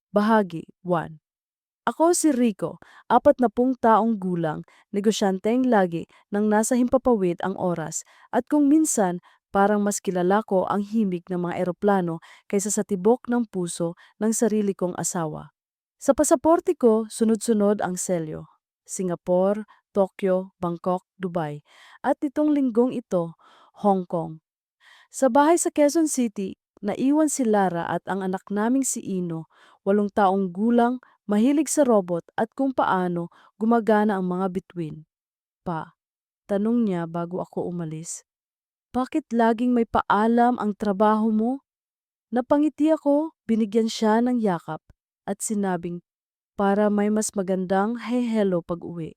Bahagi 1. Ako si Rico, 40 taong gulang, negosyanteng lagi nang nasa himpapawid ang oras at kung minsan parang mas kilala ko ang himig ng mga eroplano kaysa sa tibok ng puso ng sarili kong asawa. Sa pasaporte ko, sunod-sunod ang selyo. Singapore, Tokyo, Bangkok, Dubai. At itong linggong ito, Hong Kong. Sa bahay sa Quezon City, naiwan si Lara at ang anak naming si Ino, 8 taong gulang, mahilig sa robot at kung paano gumagana ang mga bituin. Pa, tanong niya bago ako umalis. Bakit laging may paalam ang trabaho mo? Napangiti ako, binigyan siya ng yakap at sinabing para may mas magandang hey hello pag-uwi.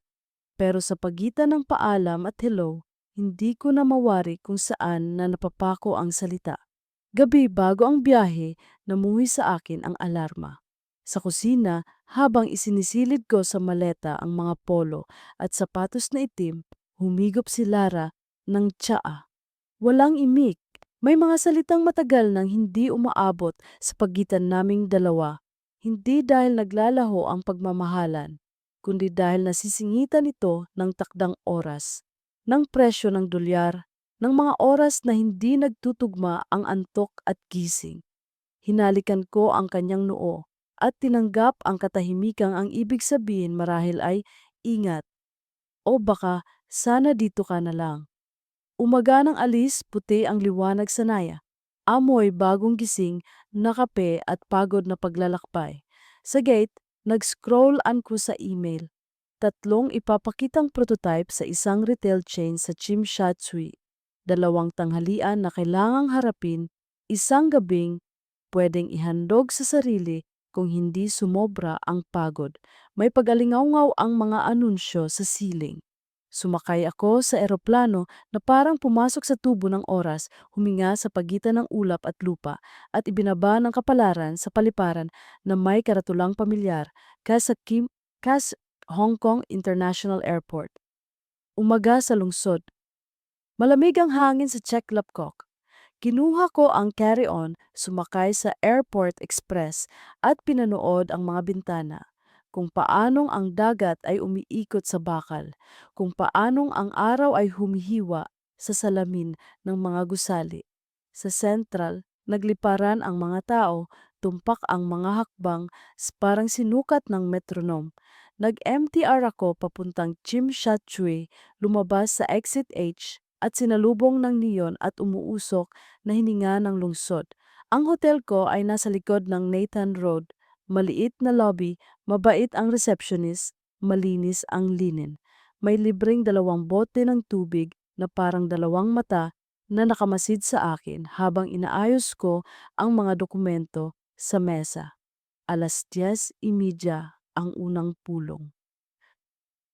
Pero sa pagitan ng paalam at hello, hindi ko na mawari kung saan na napapako ang salita. Gabi bago ang biyahe, namuhi sa akin ang alarma. Sa kusina, habang isinisilid ko sa maleta ang mga polo at sapatos na itim, humigop si Lara ng tsaa. Walang imik. May mga salitang matagal nang hindi umaabot sa pagitan naming dalawa. Hindi dahil naglalaho ang pagmamahalan, kundi dahil nasisingitan ito ng takdang oras, ng presyo ng dolyar, ng mga oras na hindi nagtutugma ang antok at gising. Hinalikan ko ang kanyang noo at tinanggap ang katahimikang ang ibig sabihin marahil ay ingat o baka sana dito ka na lang. Umaga ng alis, puti ang liwanag sa naya. Amoy bagong gising, nakape at pagod na paglalakbay. Sa gate, nag-scroll-an ko sa email. 3 ipapakitang prototype sa isang retail chain sa Chimshatsui. 2 tanghalian na kailangang harapin, isang gabing pwedeng ihandog sa sarili kung hindi sumobra ang pagod. May pag-alingaw ang mga anunsyo sa siling. Sumakay ako sa eroplano na parang pumasok sa tubo ng oras, huminga sa pagitan ng ulap at lupa, at ibinaba ng kapalaran sa paliparan na may karatulang pamilyar, Kas Hong Kong International Airport. Umaga sa lungsod. Malamig ang hangin sa Cheklapkok. Kinuha ko ang carry-on, sumakay sa Airport Express at pinanood ang mga bintana. Kung paanong ang dagat ay umiikot sa bakal, kung paanong ang araw ay humihiwa sa salamin ng mga gusali. Sa Central, nagliparan ang mga tao, tumpak ang mga hakbang, parang sinukat ng metronom. Nag-MTR ako papuntang Chimshatchui, lumabas sa Exit H at sinalubong ng neon at umuusok na hininga ng lungsod. Ang hotel ko ay nasa likod ng Nathan Road, maliit na lobby, mabait ang receptionist, malinis ang linen. May libreng 2 bote ng tubig na parang 2 mata na nakamasid sa akin habang inaayos ko ang mga dokumento sa mesa. 10:30 ang unang pulong.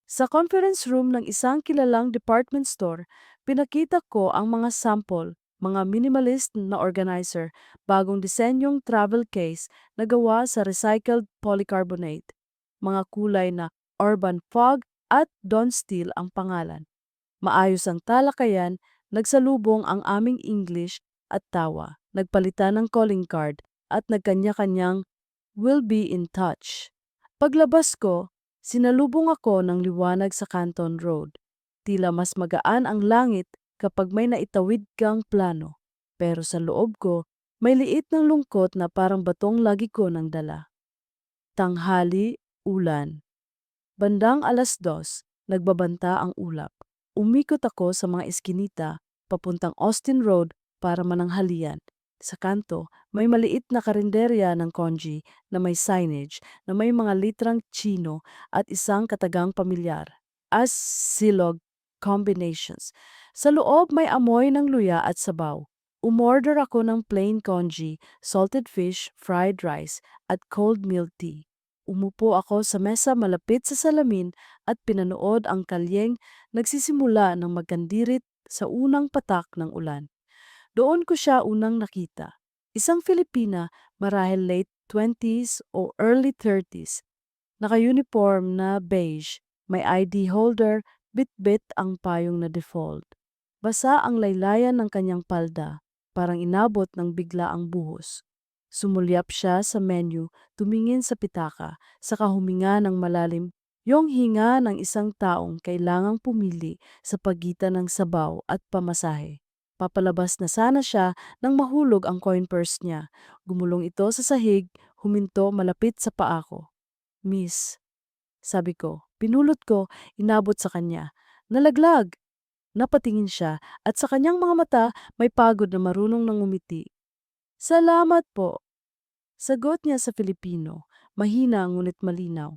Sa conference room ng isang kilalang department store, pinakita ko ang mga sample, mga minimalist na organizer, bagong disenyong travel case na gawa sa recycled polycarbonate. Mga kulay na Urban Fog at Dawn Steel ang pangalan. Maayos ang talakayan, nagsalubong ang aming English at tawa, nagpalitan ng calling card at nagkanya-kanyang "We'll be in touch." Paglabas ko, sinalubong ako ng liwanag sa Canton Road. Tila mas magaan ang langit kapag may naitawid kang plano. Pero sa loob ko, may liit ng lungkot na parang batong lagi ko nang dala. Tanghali, ulan. Bandang 2:00, nagbabanta ang ulap. Umikot ako sa mga eskinita, papuntang Austin Road para mananghalian. Sa kanto, may maliit na karinderya ng konji na may signage na may mga litrang chino at isang katagang pamilyar, as silog combinations. Sa loob may amoy ng luya at sabaw. Umorder ako ng plain congee, salted fish, fried rice, at cold milk tea. Umupo ako sa mesa malapit sa salamin at pinanood ang kalyeng nagsisimula ng magkandirit sa unang patak ng ulan. Doon ko siya unang nakita. Isang Filipina, marahil late 20s o early 30s, naka-uniform na beige, may ID holder, bit-bit ang payong na default. Basa ang laylayan ng kanyang palda, parang inabot ng bigla ang buhos. Sumulyap siya sa menu, tumingin sa pitaka, saka huminga ng malalim. Yung hinga ng isang taong kailangang pumili sa pagitan ng sabaw at pamasahe. Papalabas na sana siya nang mahulog ang coin purse niya. Gumulong ito sa sahig, huminto malapit sa paa ko. Miss, sabi ko, pinulot ko, inabot sa kanya. Nalaglag! Napatingin siya at sa kanyang mga mata may pagod na marunong nang umiti. Salamat po, sagot niya sa Filipino, mahina ngunit malinaw.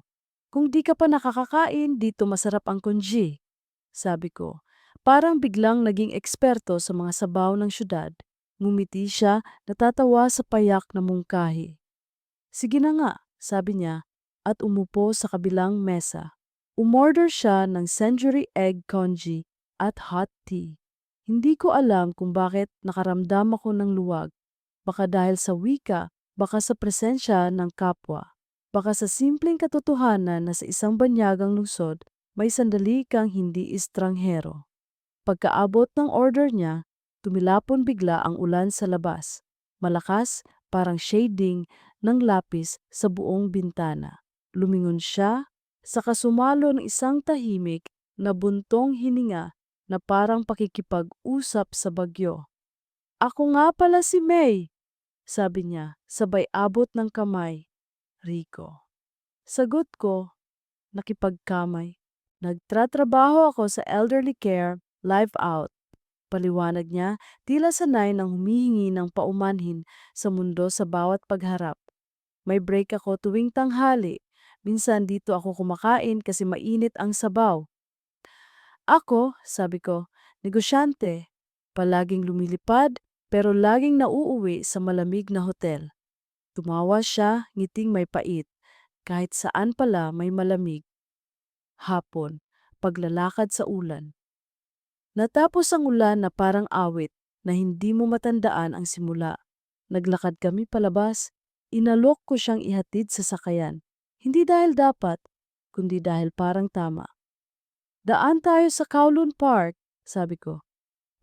Kung di ka pa nakakakain, dito masarap ang congee, sabi ko. Parang biglang naging eksperto sa mga sabaw ng syudad. Ngumiti siya, natatawa sa payak na mungkahi. Sige na nga, sabi niya, at umupo sa kabilang mesa. Umorder siya ng century egg congee at hot tea. Hindi ko alam kung bakit nakaramdam ako ng luwag. Baka dahil sa wika, baka sa presensya ng kapwa. Baka sa simpleng katotohanan na sa isang banyagang lungsod, may sandali kang hindi estranghero. Pagkaabot ng order niya, tumilapon bigla ang ulan sa labas. Malakas, parang shading ng lapis sa buong bintana. Lumingon siya, saka sumalo ng isang tahimik na buntong hininga na parang pakikipag-usap sa bagyo. Ako nga pala si May, sabi niya, sabay abot ng kamay. Rico. Sagot ko, nakipagkamay. Nagtratrabaho ako sa elderly care, live out. Paliwanag niya, tila sanay ng humihingi ng paumanhin sa mundo sa bawat pagharap. May break ako tuwing tanghali. Minsan dito ako kumakain kasi mainit ang sabaw. Ako, sabi ko, negosyante. Palaging lumilipad pero laging nauuwi sa malamig na hotel. Tumawa siya, ngiting may pait. Kahit saan pala may malamig. Hapon, paglalakad sa ulan. Natapos ang ulan na parang awit na hindi mo matandaan ang simula. Naglakad kami palabas. Inalok ko siyang ihatid sa sakayan. Hindi dahil dapat, kundi dahil parang tama. Daan tayo sa Kowloon Park, sabi ko.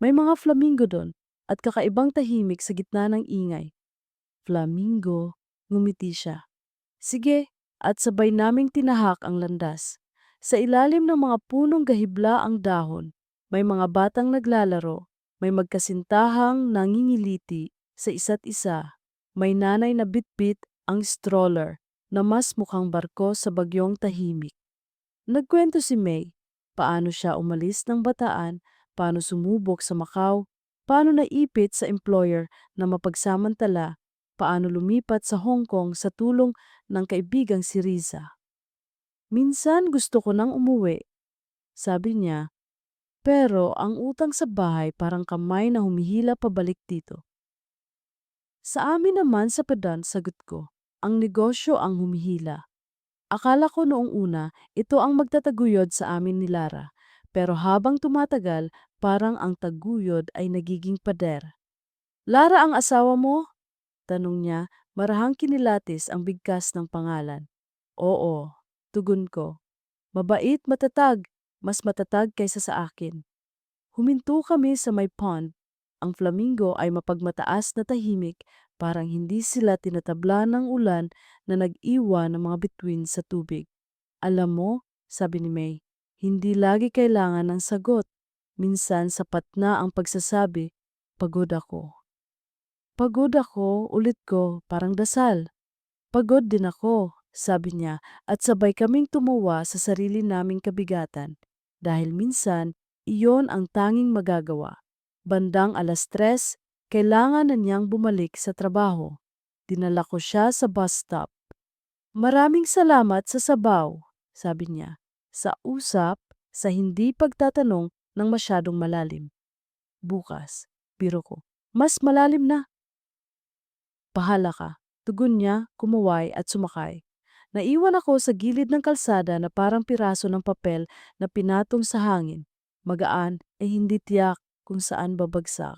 May mga flamingo doon at kakaibang tahimik sa gitna ng ingay. Flamingo, ngumiti siya. Sige, at sabay naming tinahak ang landas. Sa ilalim ng mga punong gahibla ang dahon, may mga batang naglalaro, may magkasintahang nangingiliti sa isa't isa. May nanay na bitbit ang stroller na mas mukhang barko sa bagyong tahimik. Nagkwento si May, paano siya umalis ng Bataan, paano sumubok sa Macau, paano naipit sa employer na mapagsamantala, paano lumipat sa Hong Kong sa tulong ng kaibigang si Riza. Minsan gusto ko nang umuwi, sabi niya, pero ang utang sa bahay parang kamay na humihila pabalik dito. Sa amin naman sa Padan, sagot ko, ang negosyo ang humihila. Akala ko noong una, ito ang magtataguyod sa amin ni Lara. Pero habang tumatagal, parang ang taguyod ay nagiging pader. Lara ang asawa mo? Tanong niya, marahang kinilatis ang bigkas ng pangalan. Oo, tugon ko. Mabait, matatag, mas matatag kaysa sa akin. Huminto kami sa may pond. Ang flamingo ay mapagmataas na tahimik, parang hindi sila tinatabla ng ulan na nag-iwan ng mga bituin sa tubig. Alam mo, sabi ni May, hindi lagi kailangan ng sagot. Minsan sapat na ang pagsasabi, pagod ako. Pagod ako, ulit ko, parang dasal. Pagod din ako, sabi niya, at sabay kaming tumawa sa sarili naming kabigatan. Dahil minsan, iyon ang tanging magagawa. Bandang 3:00, kailangan na niyang bumalik sa trabaho. Dinala ko siya sa bus stop. Maraming salamat sa sabaw, sabi niya. Sa usap, sa hindi pagtatanong ng masyadong malalim. Bukas, biro ko, mas malalim na. Bahala ka. Tugon niya, kumuway at sumakay. Naiwan ako sa gilid ng kalsada na parang piraso ng papel na pinatong sa hangin. Magaan ay hindi tiyak kung saan babagsak.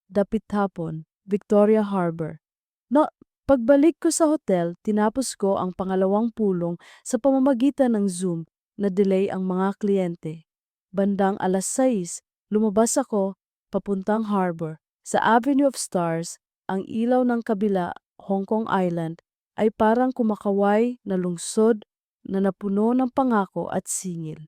Dapit hapon, Victoria Harbor. No, pagbalik ko sa hotel, tinapos ko ang pangalawang pulong sa pamamagitan ng Zoom na delay ang mga kliyente. Bandang 6:00, lumabas ako papuntang harbor. Sa Avenue of Stars, ang ilaw ng kabila Hong Kong Island ay parang kumakaway na lungsod na napuno ng pangako at singil.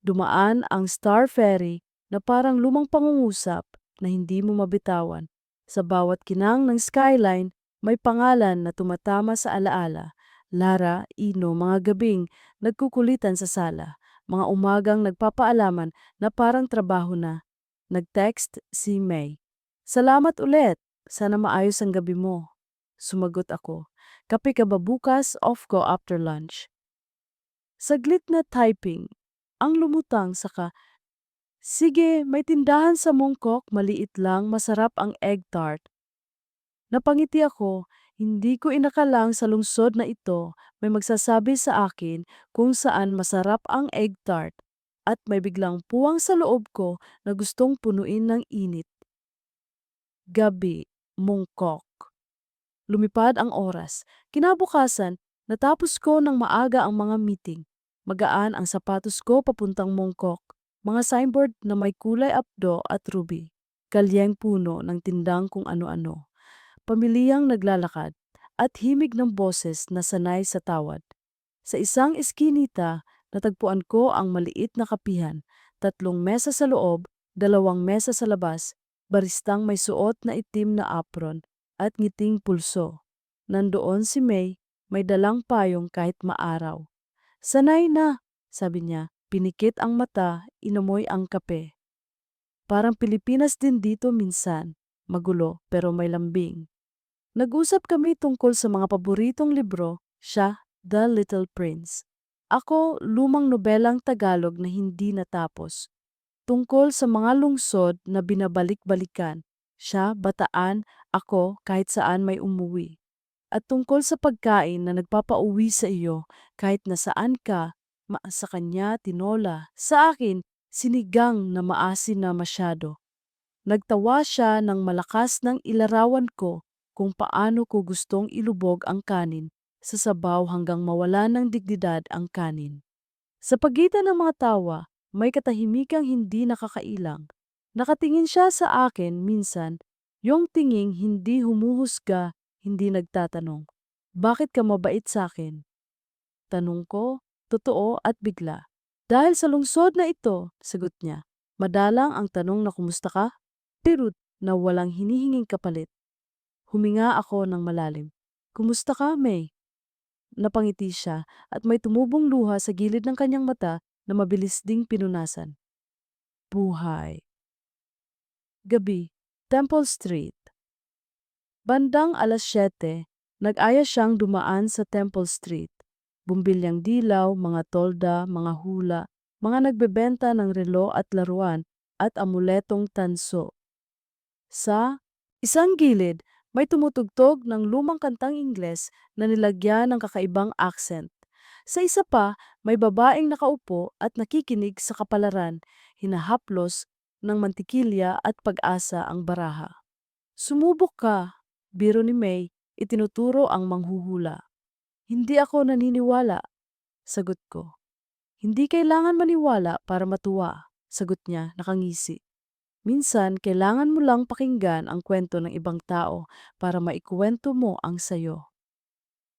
Dumaan ang Star Ferry na parang lumang pangungusap na hindi mo mabitawan. Sa bawat kinang ng skyline, may pangalan na tumatama sa alaala. Lara, Ino, mga gabing nagkukulitan sa sala. Mga umagang nagpapaalaman na parang trabaho na. Nag-text si May. Salamat ulit. Sana maayos ang gabi mo. Sumagot ako. Kape ka ba bukas? Off ko after lunch. Saglit na typing. Ang lumutang saka, sige, may tindahan sa Mongkok, maliit lang, masarap ang egg tart. Napangiti ako, hindi ko inakalang sa lungsod na ito may magsasabi sa akin kung saan masarap ang egg tart at may biglang puwang sa loob ko na gustong punuin ng init. Gabi, Mongkok. Lumipad ang oras. Kinabukasan, natapos ko ng maaga ang mga meeting. Magaan ang sapatos ko papuntang Mongkok. Mga signboard na may kulay apdo at ruby. Kalyeng puno ng tindang kung ano-ano. Pamilyang naglalakad at himig ng boses na sanay sa tawad. Sa isang eskinita, natagpuan ko ang maliit na kapihan. 3 mesa sa loob, 2 mesa sa labas, baristang may suot na itim na apron at ngiting pulso. Nandoon si May, may dalang payong kahit maaraw. Sanay na, sabi niya, pinikit ang mata, inamoy ang kape. Parang Pilipinas din dito minsan, magulo pero may lambing. Nag-usap kami tungkol sa mga paboritong libro, siya, The Little Prince. Ako, lumang nobelang Tagalog na hindi natapos. Tungkol sa mga lungsod na binabalik-balikan. Siya, bataan, ako, kahit saan may umuwi. At tungkol sa pagkain na nagpapauwi sa iyo, kahit nasaan ka, sa kanya, tinola. Sa akin, sinigang na maasin na masyado. Nagtawa siya ng malakas ng ilarawan ko kung paano ko gustong ilubog ang kanin sa sabaw hanggang mawala ng dignidad ang kanin. Sa pagitan ng mga tawa, may katahimikang hindi nakakailang. Nakatingin siya sa akin minsan, yung tinging hindi humuhusga, hindi nagtatanong. Bakit ka mabait sa akin? Tanong ko, totoo at bigla. Dahil sa lungsod na ito, sagot niya. Madalang ang tanong na kumusta ka? Pirut na walang hinihinging kapalit. Huminga ako ng malalim. Kumusta ka, May? Napangiti siya at may tumubong luha sa gilid ng kanyang mata na mabilis ding pinunasan. Buhay. Gabi, Temple Street. Bandang 7:00, nag-aya siyang dumaan sa Temple Street. Bumbilyang dilaw, mga tolda, mga hula, mga nagbebenta ng relo at laruan at amuletong tanso. Sa isang gilid, may tumutugtog ng lumang kantang Ingles na nilagyan ng kakaibang accent. Sa isa pa, may babaeng nakaupo at nakikinig sa kapalaran, hinahaplos ng mantikilya at pag-asa ang baraha. Sumubok ka, biro ni May, itinuturo ang manghuhula. Hindi ako naniniwala, sagot ko. Hindi kailangan maniwala para matuwa, sagot niya, nakangisi. Minsan, kailangan mo lang pakinggan ang kwento ng ibang tao para maikuwento mo ang sayo.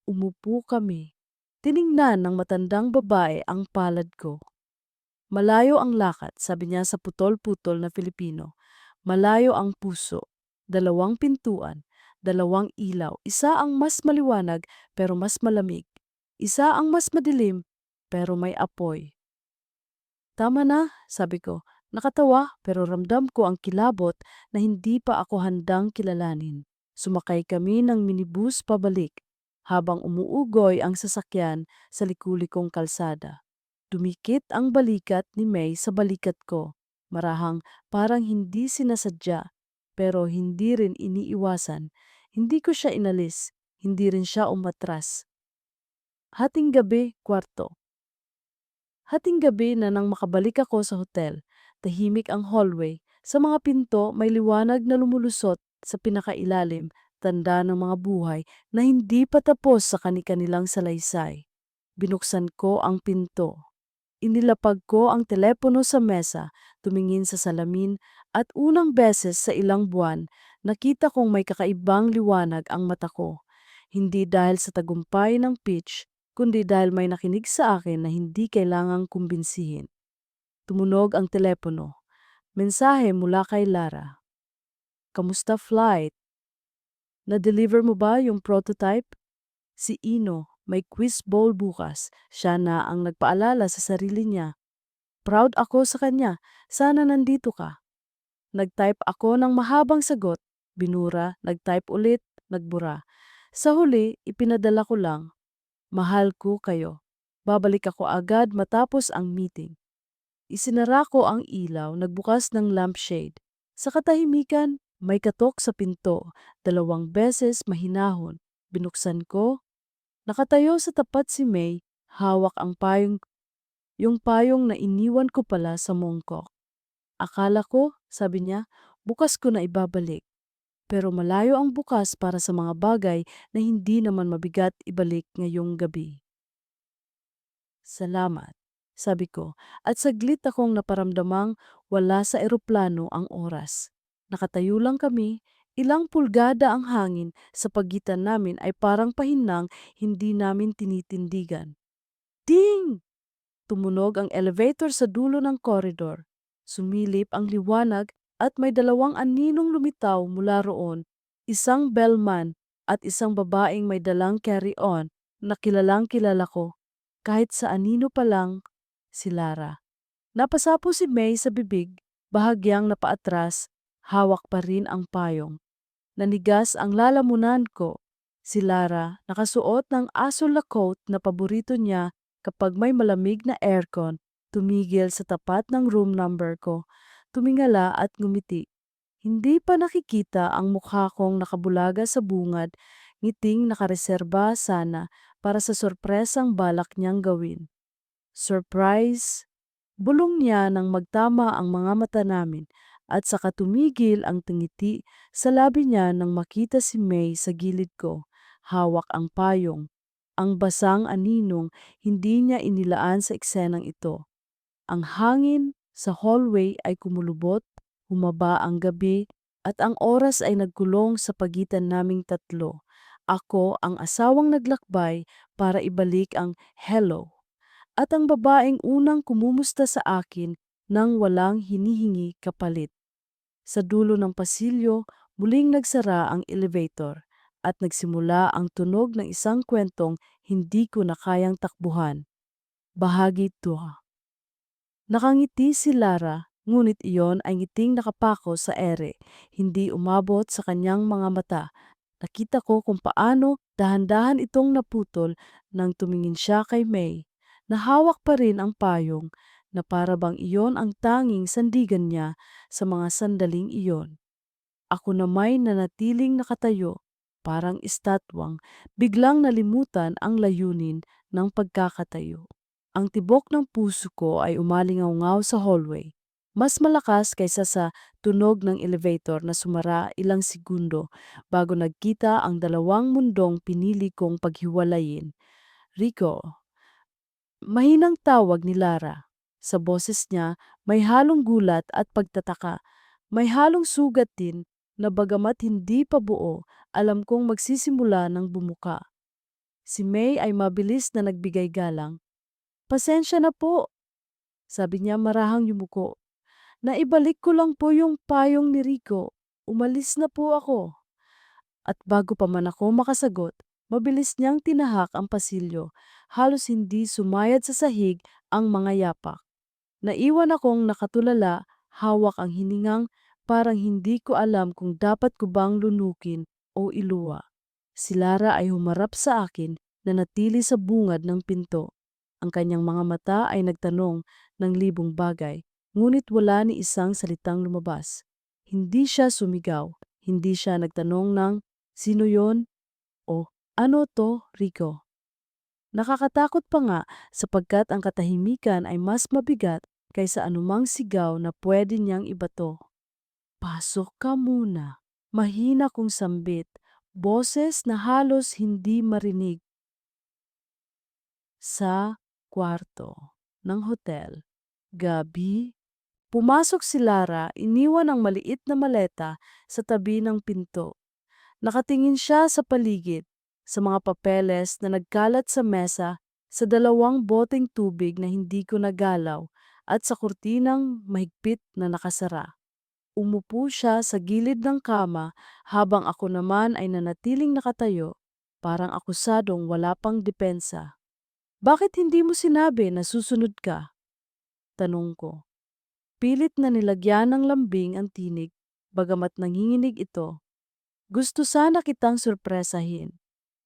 Umupo kami. Tiningnan ng matandang babae ang palad ko. Malayo ang lakad, sabi niya sa putol-putol na Filipino. Malayo ang puso. 2 pintuan, 2 ilaw. Isa ang mas maliwanag pero mas malamig. Isa ang mas madilim pero may apoy. Tama na, sabi ko. Nakatawa pero ramdam ko ang kilabot na hindi pa ako handang kilalanin. Sumakay kami ng minibus pabalik habang umuugoy ang sasakyan sa likulikong kalsada. Dumikit ang balikat ni May sa balikat ko. Marahang parang hindi sinasadya pero hindi rin iniiwasan. Hindi ko siya inalis, hindi rin siya umatras. Hating gabi, kwarto. Hating gabi na nang makabalik ako sa hotel, tahimik ang hallway. Sa mga pinto may liwanag na lumulusot sa pinakailalim, tanda ng mga buhay na hindi pa tapos sa kani-kanilang salaysay. Binuksan ko ang pinto. Inilapag ko ang telepono sa mesa, tumingin sa salamin at unang beses sa ilang buwan, nakita kong may kakaibang liwanag ang mata ko. Hindi dahil sa tagumpay ng pitch, kundi dahil may nakinig sa akin na hindi kailangang kumbinsihin. Tumunog ang telepono. Mensahe mula kay Lara. Kamusta flight? Na-deliver mo ba yung prototype? Si Ino, may quiz bowl bukas. Siya na ang nagpaalala sa sarili niya. Proud ako sa kanya. Sana nandito ka. Nag-type ako ng mahabang sagot. Binura, nag-type ulit, nagbura. Sa huli, ipinadala ko lang. Mahal ko kayo. Babalik ako agad matapos ang meeting. Isinara ko ang ilaw, nagbukas ng lampshade. Sa katahimikan, may katok sa pinto. 2 beses mahinahon. Binuksan ko. Nakatayo sa tapat si May, hawak ang payong, yung payong na iniwan ko pala sa mongkok. Akala ko, sabi niya, bukas ko na ibabalik. Pero malayo ang bukas para sa mga bagay na hindi naman mabigat ibalik ngayong gabi. Salamat, sabi ko, at saglit akong naparamdamang wala sa eroplano ang oras. Nakatayo lang kami, ilang pulgada ang hangin sa pagitan namin ay parang pahinang hindi namin tinitindigan. Ding! Tumunog ang elevator sa dulo ng koridor. Sumilip ang liwanag at may 2 aninong lumitaw mula roon, isang bellman at isang babaeng may dalang carry-on na kilalang kilala ko. Kahit sa anino pa lang, si Lara. Napasapo si May sa bibig, bahagyang napaatras, hawak pa rin ang payong. Nanigas ang lalamunan ko. Si Lara, nakasuot ng asul na coat na paborito niya kapag may malamig na aircon, tumigil sa tapat ng room number ko, tumingala at ngumiti. Hindi pa nakikita ang mukha kong nakabulaga sa bungad, ngiting nakareserba sana para sa sorpresang balak niyang gawin. Surprise! Bulong niya nang magtama ang mga mata namin at saka tumigil ang tingiti sa labi niya nang makita si May sa gilid ko, hawak ang payong. Ang basang aninong hindi niya inilaan sa eksenang ito. Ang hangin sa hallway ay kumulubot, humaba ang gabi, at ang oras ay nagkulong sa pagitan naming tatlo. Ako ang asawang naglakbay para ibalik ang hello, at ang babaeng unang kumumusta sa akin nang walang hinihingi kapalit. Sa dulo ng pasilyo, muling nagsara ang elevator at nagsimula ang tunog ng isang kwentong hindi ko na kayang takbuhan. Bahagi 2. Nakangiti si Lara, ngunit iyon ay ngiting nakapako sa ere, hindi umabot sa kanyang mga mata. Nakita ko kung paano dahan-dahan itong naputol nang tumingin siya kay May. Nahawak pa rin ang payong na para bang iyon ang tanging sandigan niya sa mga sandaling iyon. Ako na may nanatiling nakatayo, parang estatwang, biglang nalimutan ang layunin ng pagkakatayo. Ang tibok ng puso ko ay umalingaw-ngaw sa hallway. Mas malakas kaysa sa tunog ng elevator na sumara ilang segundo bago nagkita ang 2 mundong pinili kong paghiwalayin. Rico, mahinang tawag ni Lara. Sa boses niya may halong gulat at pagtataka. May halong sugat din na bagamat hindi pa buo, alam kong magsisimula ng bumuka. Si May ay mabilis na nagbigay galang. Pasensya na po, sabi niya marahang yumuko. Naibalik ko lang po yung payong ni Rico. Umalis na po ako. At bago pa man ako makasagot, mabilis niyang tinahak ang pasilyo. Halos hindi sumayad sa sahig ang mga yapak. Naiwan akong nakatulala, hawak ang hiningang, parang hindi ko alam kung dapat ko bang lunukin o iluwa. Si Lara ay humarap sa akin na natili sa bungad ng pinto. Ang kanyang mga mata ay nagtanong ng libong bagay, ngunit wala ni isang salitang lumabas. Hindi siya sumigaw, hindi siya nagtanong ng, "Sino yon?" o "Ano to, Rico?" Nakakatakot pa nga sapagkat ang katahimikan ay mas mabigat kaysa anumang sigaw na pwede niyang ibato. "Pasok ka muna." Mahina kong sambit, boses na halos hindi marinig sa kwarto ng hotel. Gabi, pumasok si Lara, iniwan ang maliit na maleta sa tabi ng pinto. Nakatingin siya sa paligid. sa mga papeles na nagkalat sa mesa, sa dalawang boteng tubig na hindi ko nagalaw, at sa kurtinang mahigpit na nakasara. Umupo siya sa gilid ng kama habang ako naman ay nanatiling nakatayo, parang akusadong wala pang depensa. Bakit hindi mo sinabi na susunod ka? Tanong ko. Pilit na nilagyan ng lambing ang tinig, bagamat nanginginig ito. Gusto sana kitang surpresahin.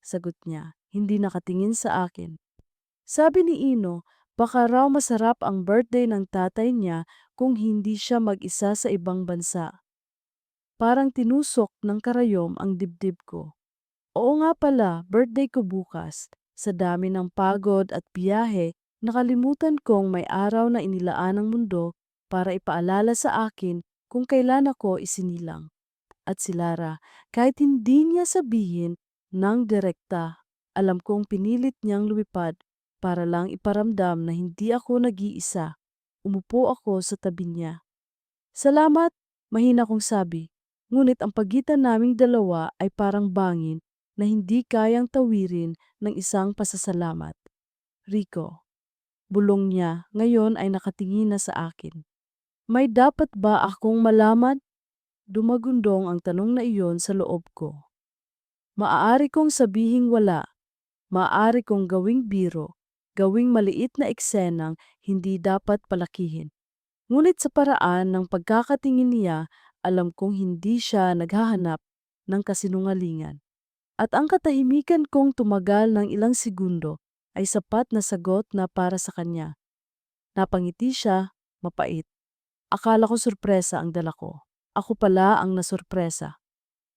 Sagot niya, hindi nakatingin sa akin. Sabi ni Ino, baka raw masarap ang birthday ng tatay niya kung hindi siya mag-isa sa ibang bansa. Parang tinusok ng karayom ang dibdib ko. Oo nga pala, birthday ko bukas. Sa dami ng pagod at biyahe, nakalimutan kong may araw na inilaan ng mundo para ipaalala sa akin kung kailan ako isinilang. At si Lara, kahit hindi niya sabihin ng direkta, alam kong pinilit niyang lumipad para lang iparamdam na hindi ako nag-iisa. Umupo ako sa tabi niya. Salamat, mahina kong sabi. Ngunit ang pagitan naming dalawa ay parang bangin na hindi kayang tawirin ng isang pasasalamat. Rico, bulong niya ngayon ay nakatingin na sa akin. May dapat ba akong malaman? Dumagundong ang tanong na iyon sa loob ko. Maaari kong sabihing wala, maaari kong gawing biro, gawing maliit na eksenang hindi dapat palakihin. Ngunit sa paraan ng pagkakatingin niya, alam kong hindi siya naghahanap ng kasinungalingan. At ang katahimikan kong tumagal ng ilang segundo ay sapat na sagot na para sa kanya. Napangiti siya, mapait. Akala ko sorpresa ang dala ko. Ako pala ang nasorpresa.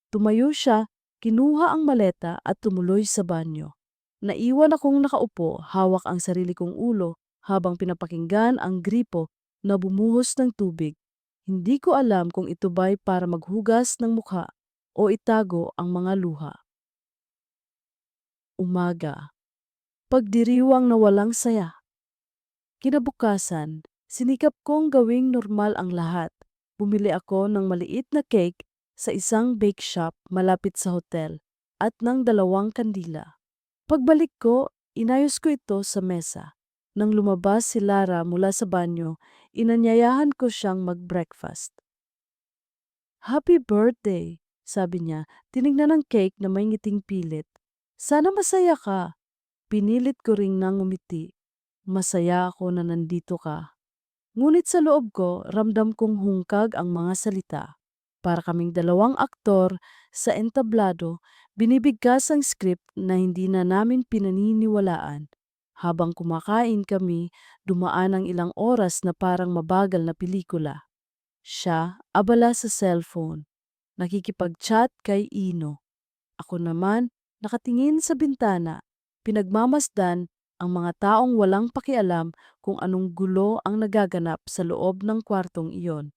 Tumayo siya, kinuha ang maleta at tumuloy sa banyo. Naiwan akong nakaupo, hawak ang sarili kong ulo habang pinapakinggan ang gripo na bumuhos ng tubig. Hindi ko alam kung ito ba'y para maghugas ng mukha o itago ang mga luha. Umaga. Pagdiriwang na walang saya. Kinabukasan, sinikap kong gawing normal ang lahat. Bumili ako ng maliit na cake sa isang bake shop malapit sa hotel at ng 2 kandila. Pagbalik ko, inayos ko ito sa mesa. Nang lumabas si Lara mula sa banyo, inanyayahan ko siyang mag-breakfast. Happy birthday, sabi niya, tinignan ng cake na may ngiting pilit. Sana masaya ka. Pinilit ko ring nang umiti. Masaya ako na nandito ka. Ngunit sa loob ko, ramdam kong hungkag ang mga salita. Para kaming dalawang aktor sa entablado, binibigkas ang script na hindi na namin pinaniniwalaan. Habang kumakain kami, dumaan ang ilang oras na parang mabagal na pelikula. Siya, abala sa cellphone, nakikipag-chat kay Ino. Ako naman, nakatingin sa bintana, pinagmamasdan ang mga taong walang pakialam kung anong gulo ang nagaganap sa loob ng kwartong iyon.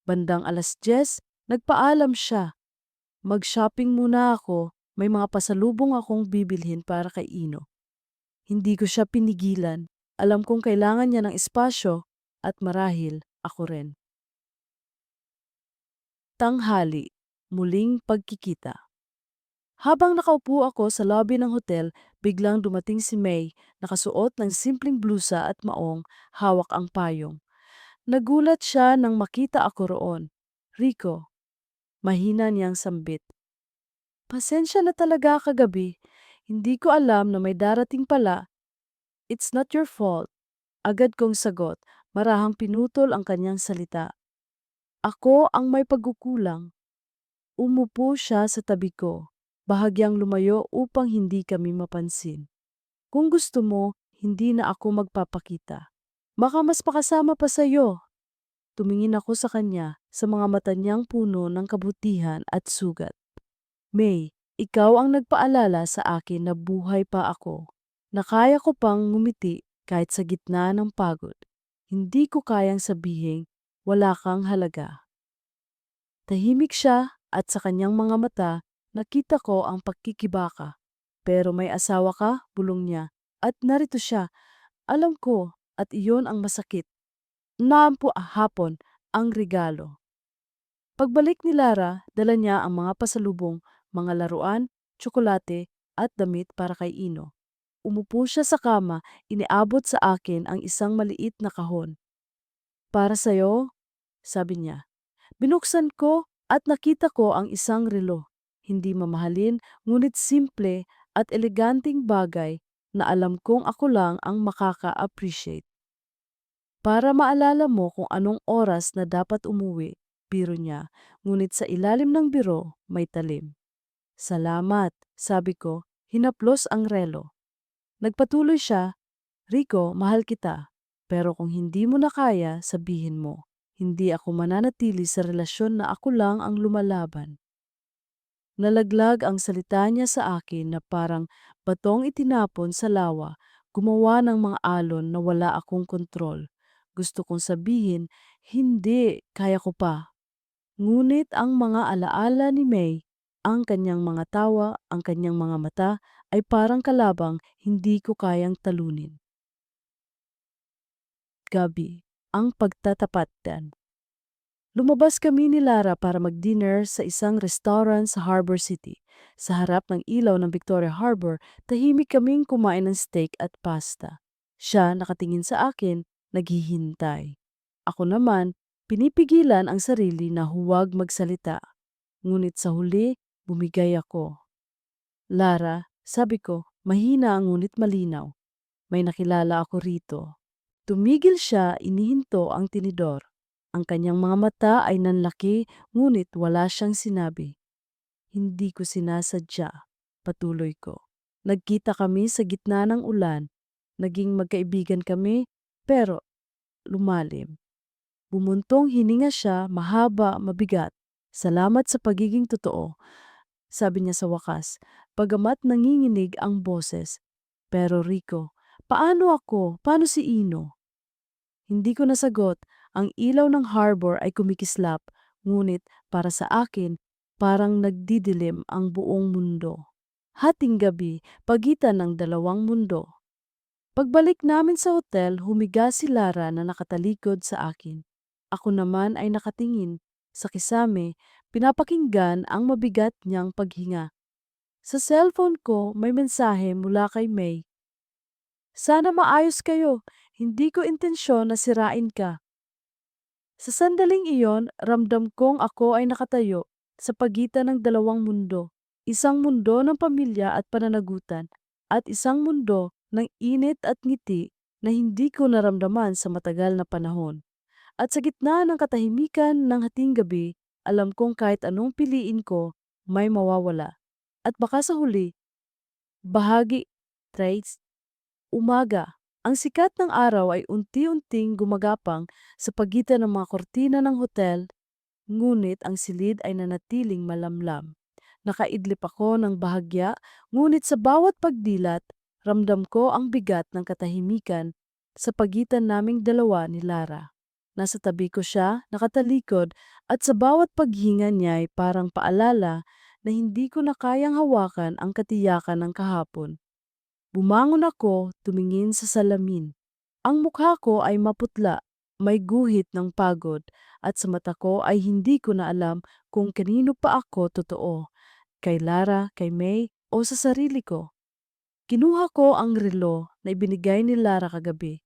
Bandang 10:00, nagpaalam siya. Mag-shopping muna ako, may mga pasalubong akong bibilhin para kay Ino. Hindi ko siya pinigilan. Alam kong kailangan niya ng espasyo at marahil ako rin. Tanghali, muling pagkikita. Habang nakaupo ako sa lobby ng hotel, biglang dumating si May, nakasuot ng simpleng blusa at maong, hawak ang payong. Nagulat siya nang makita ako roon. Rico, mahina niyang sambit. Pasensya na talaga kagabi. Hindi ko alam na may darating pala. It's not your fault. Agad kong sagot, marahang pinutol ang kanyang salita. Ako ang may pagkukulang. Umupo siya sa tabi ko, bahagyang lumayo upang hindi kami mapansin. Kung gusto mo, hindi na ako magpapakita. Baka mas makasama pa sa'yo. Tumingin ako sa kanya sa mga mata niyang puno ng kabutihan at sugat. May, ikaw ang nagpaalala sa akin na buhay pa ako. Na kaya ko pang ngumiti kahit sa gitna ng pagod. Hindi ko kayang sabihin, wala kang halaga. Tahimik siya at sa kanyang mga mata, nakita ko ang pagkikibaka. Pero may asawa ka, bulong niya. At narito siya, alam ko, at iyon ang masakit. Naampo hapon ang regalo. Pagbalik ni Lara, dala niya ang mga pasalubong, mga laruan, tsokolate, at damit para kay Ino. Umupo siya sa kama, iniabot sa akin ang isang maliit na kahon. Para sa'yo, sabi niya. Binuksan ko at nakita ko ang isang relo. Hindi mamahalin, ngunit simple at eleganteng bagay na alam kong ako lang ang makaka-appreciate. Para maalala mo kung anong oras na dapat umuwi, biro niya, ngunit sa ilalim ng biro may talim. Salamat, sabi ko, hinaplos ang relo. Nagpatuloy siya, Rico, mahal kita. Pero kung hindi mo na kaya, sabihin mo. Hindi ako mananatili sa relasyon na ako lang ang lumalaban. Nalaglag ang salita niya sa akin na parang batong itinapon sa lawa, gumawa ng mga alon na wala akong kontrol. Gusto kong sabihin, hindi, kaya ko pa. Ngunit ang mga alaala ni May, ang kanyang mga tawa, ang kanyang mga mata, ay parang kalabang hindi ko kayang talunin. Gabi, ang pagtatapatan. Lumabas kami ni Lara para mag-dinner sa isang restaurant sa Harbor City. Sa harap ng ilaw ng Victoria Harbor, tahimik kaming kumain ng steak at pasta. Siya nakatingin sa akin, naghihintay. Ako naman, pinipigilan ang sarili na huwag magsalita. Ngunit sa huli, bumigay ako. Lara, sabi ko, mahina ngunit malinaw. May nakilala ako rito. Tumigil siya, inihinto ang tinidor. Ang kanyang mga mata ay nanlaki, ngunit wala siyang sinabi. Hindi ko sinasadya, patuloy ko. Nagkita kami sa gitna ng ulan. Naging magkaibigan kami, pero lumalim. Bumuntong hininga siya, mahaba, mabigat. Salamat sa pagiging totoo, sabi niya sa wakas, bagamat nanginginig ang boses. Pero Rico, paano ako? Paano si Ino? Hindi ko nasagot, ang ilaw ng harbor ay kumikislap, ngunit para sa akin, parang nagdidilim ang buong mundo. Hating gabi, pagitan ng dalawang mundo. Pagbalik namin sa hotel, humiga si Lara na nakatalikod sa akin. Ako naman ay nakatingin. Sa kisame, pinapakinggan ang mabigat niyang paghinga. Sa cellphone ko, may mensahe mula kay May. Sana maayos kayo. Hindi ko intensyon na sirain ka. Sa sandaling iyon, ramdam kong ako ay nakatayo sa pagitan ng dalawang mundo. Isang mundo ng pamilya at pananagutan at isang mundo ng init at ngiti na hindi ko naramdaman sa matagal na panahon. At sa gitna ng katahimikan ng hating gabi, alam kong kahit anong piliin ko, may mawawala. At baka sa huli, bahagi, trace, umaga. Ang sikat ng araw ay unti-unting gumagapang sa pagitan ng mga kortina ng hotel, ngunit ang silid ay nanatiling malamlam. Nakaidlip ako ng bahagya, ngunit sa bawat pagdilat, ramdam ko ang bigat ng katahimikan sa pagitan naming dalawa ni Lara. Nasa tabi ko siya, nakatalikod, at sa bawat paghinga niya ay parang paalala na hindi ko na kayang hawakan ang katiyakan ng kahapon. Bumangon ako, tumingin sa salamin. Ang mukha ko ay maputla, may guhit ng pagod, at sa mata ko ay hindi ko na alam kung kanino pa ako totoo, kay Lara, kay May, o sa sarili ko. Kinuha ko ang relo na ibinigay ni Lara kagabi.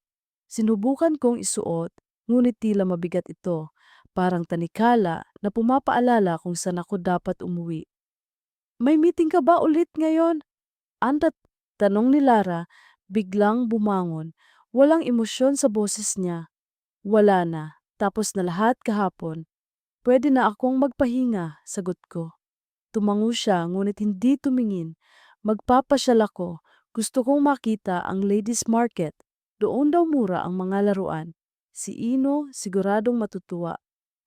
Sinubukan kong isuot, ngunit tila mabigat ito, parang tanikala na pumapaalala kung saan ako dapat umuwi. May meeting ka ba ulit ngayon? Andat, tanong ni Lara, biglang bumangon. Walang emosyon sa boses niya. Wala na. Tapos na lahat kahapon. Pwede na akong magpahinga, sagot ko. Tumango siya ngunit hindi tumingin. Magpapasyal ako. Gusto kong makita ang ladies market. Doon daw mura ang mga laruan. Si Ino siguradong matutuwa.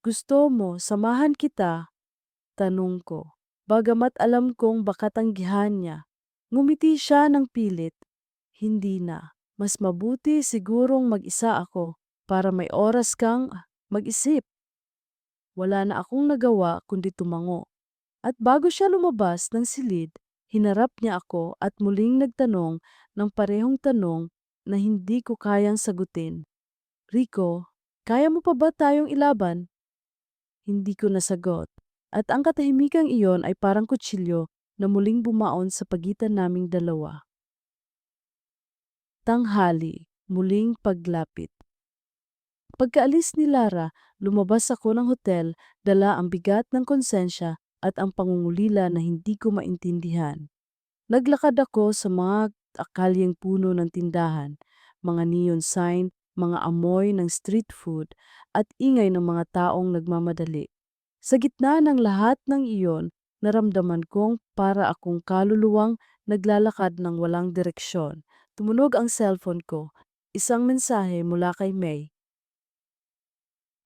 Gusto mo samahan kita? Tanong ko. Bagamat alam kong baka tanggihan niya. Ngumiti siya ng pilit. Hindi na. Mas mabuti sigurong mag-isa ako para may oras kang mag-isip. Wala na akong nagawa kundi tumango. At bago siya lumabas ng silid, hinarap niya ako at muling nagtanong ng parehong tanong na hindi ko kayang sagutin. Rico, kaya mo pa ba tayong ilaban? Hindi ko nasagot. At ang katahimikang iyon ay parang kutsilyo na muling bumaon sa pagitan naming dalawa. Tanghali, muling paglapit. Pagkaalis ni Lara, lumabas ako ng hotel, dala ang bigat ng konsensya at ang pangungulila na hindi ko maintindihan. Naglakad ako sa mga akalyeng puno ng tindahan, mga neon sign, mga amoy ng street food, at ingay ng mga taong nagmamadali. Sa gitna ng lahat ng iyon, naramdaman kong para akong kaluluwang naglalakad ng walang direksyon. Tumunog ang cellphone ko. Isang mensahe mula kay May.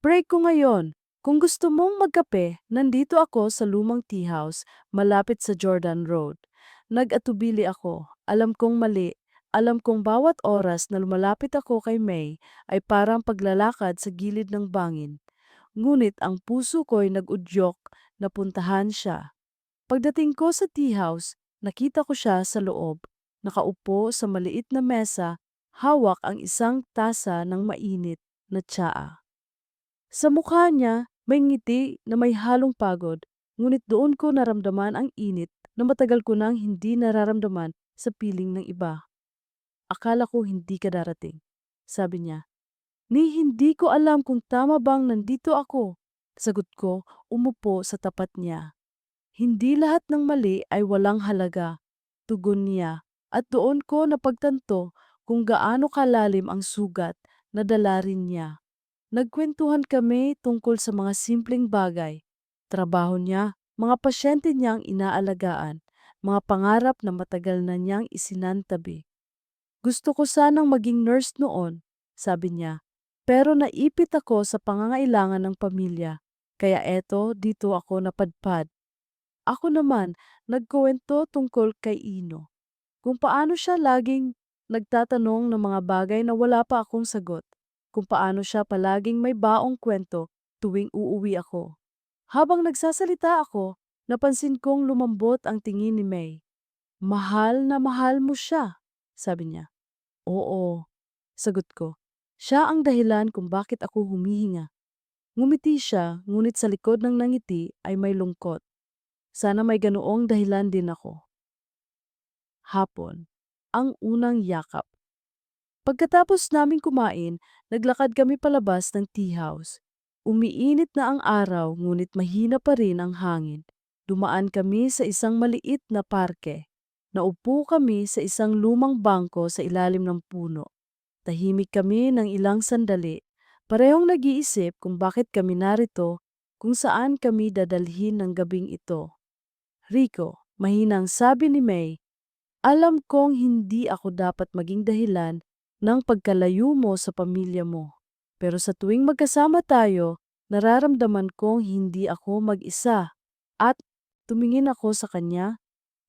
Break ko ngayon. Kung gusto mong magkape, nandito ako sa lumang tea house malapit sa Jordan Road. Nag-atubili ako. Alam kong mali. Alam kong bawat oras na lumalapit ako kay May ay parang paglalakad sa gilid ng bangin. Ngunit ang puso ko'y nag-udyok na puntahan siya. Pagdating ko sa tea house, nakita ko siya sa loob. Nakaupo sa maliit na mesa, hawak ang isang tasa ng mainit na tsaa. Sa mukha niya, may ngiti na may halong pagod, ngunit doon ko naramdaman ang init na matagal ko nang hindi nararamdaman sa piling ng iba. Akala ko hindi ka darating, sabi niya. Ni hindi ko alam kung tama bang nandito ako. Sagot ko, umupo sa tapat niya. Hindi lahat ng mali ay walang halaga, tugon niya, at doon ko napagtanto kung gaano kalalim ang sugat na dala rin niya. Nagkwentuhan kami tungkol sa mga simpleng bagay, trabaho niya, mga pasyente niyang inaalagaan, mga pangarap na matagal na niyang isinantabi. Gusto ko sanang maging nurse noon, sabi niya, pero naipit ako sa pangangailangan ng pamilya, kaya eto dito ako napadpad. Ako naman, nagkuwento tungkol kay Ino, kung paano siya laging nagtatanong ng mga bagay na wala pa akong sagot, kung paano siya palaging may baong kwento tuwing uuwi ako. Habang nagsasalita ako, napansin kong lumambot ang tingin ni May. Mahal na mahal mo siya, sabi niya. Oo, sagot ko. Siya ang dahilan kung bakit ako humihinga. Ngumiti siya, ngunit sa likod ng nangiti ay may lungkot. Sana may ganoong dahilan din ako. Hapon, ang unang yakap. Pagkatapos naming kumain, naglakad kami palabas ng tea house. Umiinit na ang araw ngunit mahina pa rin ang hangin. Dumaan kami sa isang maliit na parke. Naupo kami sa isang lumang bangko sa ilalim ng puno. Tahimik kami ng ilang sandali. Parehong nag-iisip kung bakit kami narito, kung saan kami dadalhin ng gabing ito. Rico, mahinang sabi ni May, alam kong hindi ako dapat maging dahilan ng pagkalayo mo sa pamilya mo. Pero sa tuwing magkasama tayo, nararamdaman kong hindi ako mag-isa. At tumingin ako sa kanya.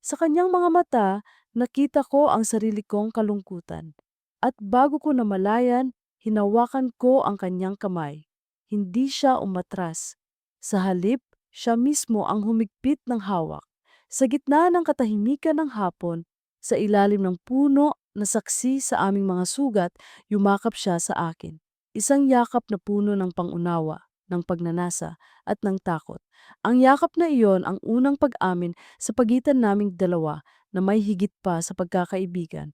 Sa kanyang mga mata, nakita ko ang sarili kong kalungkutan. At bago ko namalayan, hinawakan ko ang kanyang kamay. Hindi siya umatras. Sa halip, siya mismo ang humigpit ng hawak. Sa gitna ng katahimikan ng hapon, sa ilalim ng puno na saksi sa aming mga sugat, yumakap siya sa akin. Isang yakap na puno ng pangunawa, ng pagnanasa, at ng takot. Ang yakap na iyon ang unang pag-amin sa pagitan naming dalawa na may higit pa sa pagkakaibigan.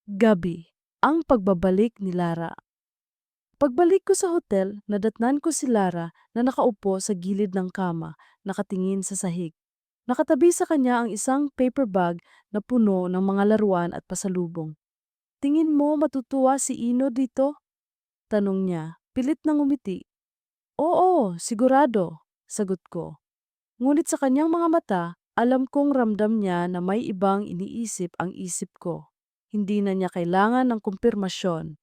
Gabi, ang pagbabalik ni Lara. Pagbalik ko sa hotel, nadatnan ko si Lara na nakaupo sa gilid ng kama, nakatingin sa sahig. Nakatabi sa kanya ang isang paper bag na puno ng mga laruan at pasalubong. Tingin mo matutuwa si Ino dito? Tanong niya, pilit na ngumiti. Oo, sigurado, sagot ko. Ngunit sa kanyang mga mata, alam kong ramdam niya na may ibang iniisip ang isip ko. Hindi na niya kailangan ng kumpirmasyon.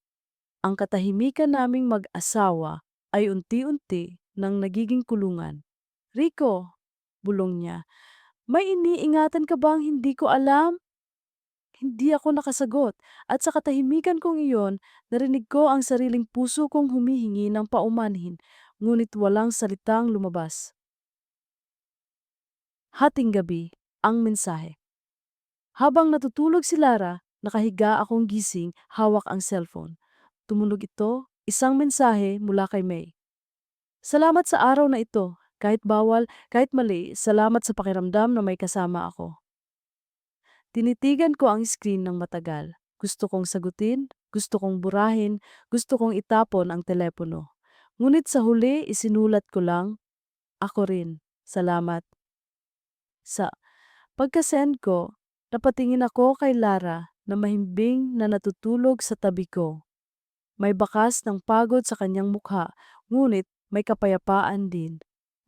Ang katahimikan naming mag-asawa ay unti-unti nang nagiging kulungan. Rico, bulong niya, may iniingatan ka bang hindi ko alam? Hindi ako nakasagot at sa katahimikan kong iyon, narinig ko ang sariling puso kong humihingi ng paumanhin, ngunit walang salitang lumabas. Hating gabi, ang mensahe. Habang natutulog si Lara, nakahiga akong gising, hawak ang cellphone. Tumunog ito, isang mensahe mula kay May. Salamat sa araw na ito. Kahit bawal, kahit mali, salamat sa pakiramdam na may kasama ako. Tinitigan ko ang screen ng matagal. Gusto kong sagutin, gusto kong burahin, gusto kong itapon ang telepono. Ngunit sa huli, isinulat ko lang, ako rin. Salamat. Sa pagka-send ko, napatingin ako kay Lara na mahimbing na natutulog sa tabi ko. May bakas ng pagod sa kanyang mukha, ngunit may kapayapaan din.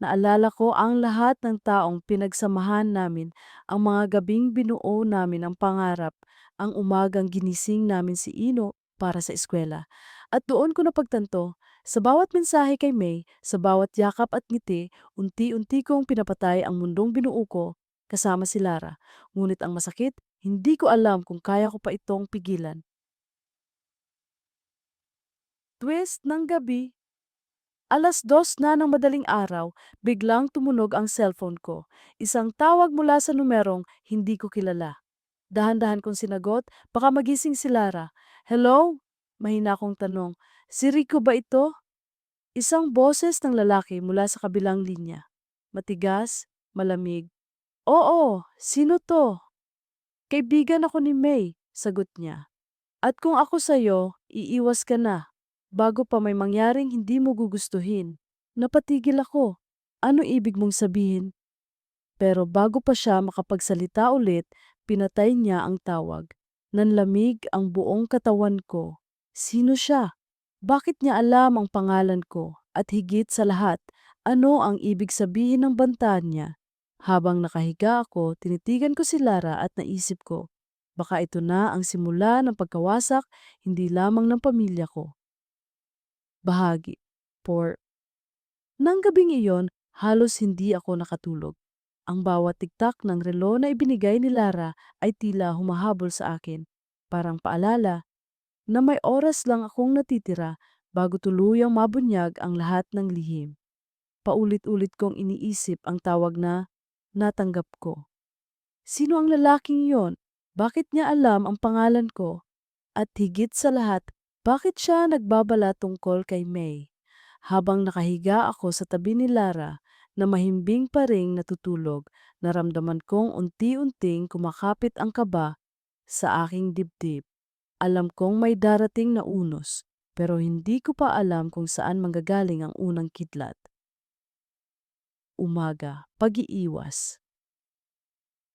Naalala ko ang lahat ng taong pinagsamahan namin, ang mga gabing binuo namin ang pangarap, ang umagang ginising namin si Ino para sa eskwela. At doon ko napagtanto, sa bawat mensahe kay May, sa bawat yakap at ngiti, unti-unti kong pinapatay ang mundong binuo ko kasama si Lara. Ngunit ang masakit, hindi ko alam kung kaya ko pa itong pigilan. Twist ng gabi. 2:00 na ng madaling araw, biglang tumunog ang cellphone ko. Isang tawag mula sa numerong hindi ko kilala. Dahan-dahan kong sinagot, baka magising si Lara. Hello? Mahina kong tanong. Si Rico ba ito? Isang boses ng lalaki mula sa kabilang linya. Matigas, malamig. Oo, sino to? Kaibigan ako ni May, sagot niya. At kung ako sa'yo, iiwas ka na. Bago pa may mangyaring hindi mo gugustuhin. Napatigil ako. Ano ibig mong sabihin? Pero bago pa siya makapagsalita ulit, pinatay niya ang tawag. Nanlamig ang buong katawan ko. Sino siya? Bakit niya alam ang pangalan ko? At higit sa lahat, ano ang ibig sabihin ng banta niya? Habang nakahiga ako, tinitigan ko si Lara at naisip ko, baka ito na ang simula ng pagkawasak hindi lamang ng pamilya ko. Bahagi. For nang gabing iyon, halos hindi ako nakatulog. Ang bawat tiktak ng relo na ibinigay ni Lara ay tila humahabol sa akin. Parang paalala na may oras lang akong natitira bago tuluyang mabunyag ang lahat ng lihim. Paulit-ulit kong iniisip ang tawag na natanggap ko. Sino ang lalaking yon? Bakit niya alam ang pangalan ko? At higit sa lahat, bakit siya nagbabala tungkol kay May? Habang nakahiga ako sa tabi ni Lara na mahimbing pa ring natutulog, naramdaman kong unti-unting kumakapit ang kaba sa aking dibdib. Alam kong may darating na unos, pero hindi ko pa alam kung saan manggagaling ang unang kidlat. Umaga, pag-iiwas.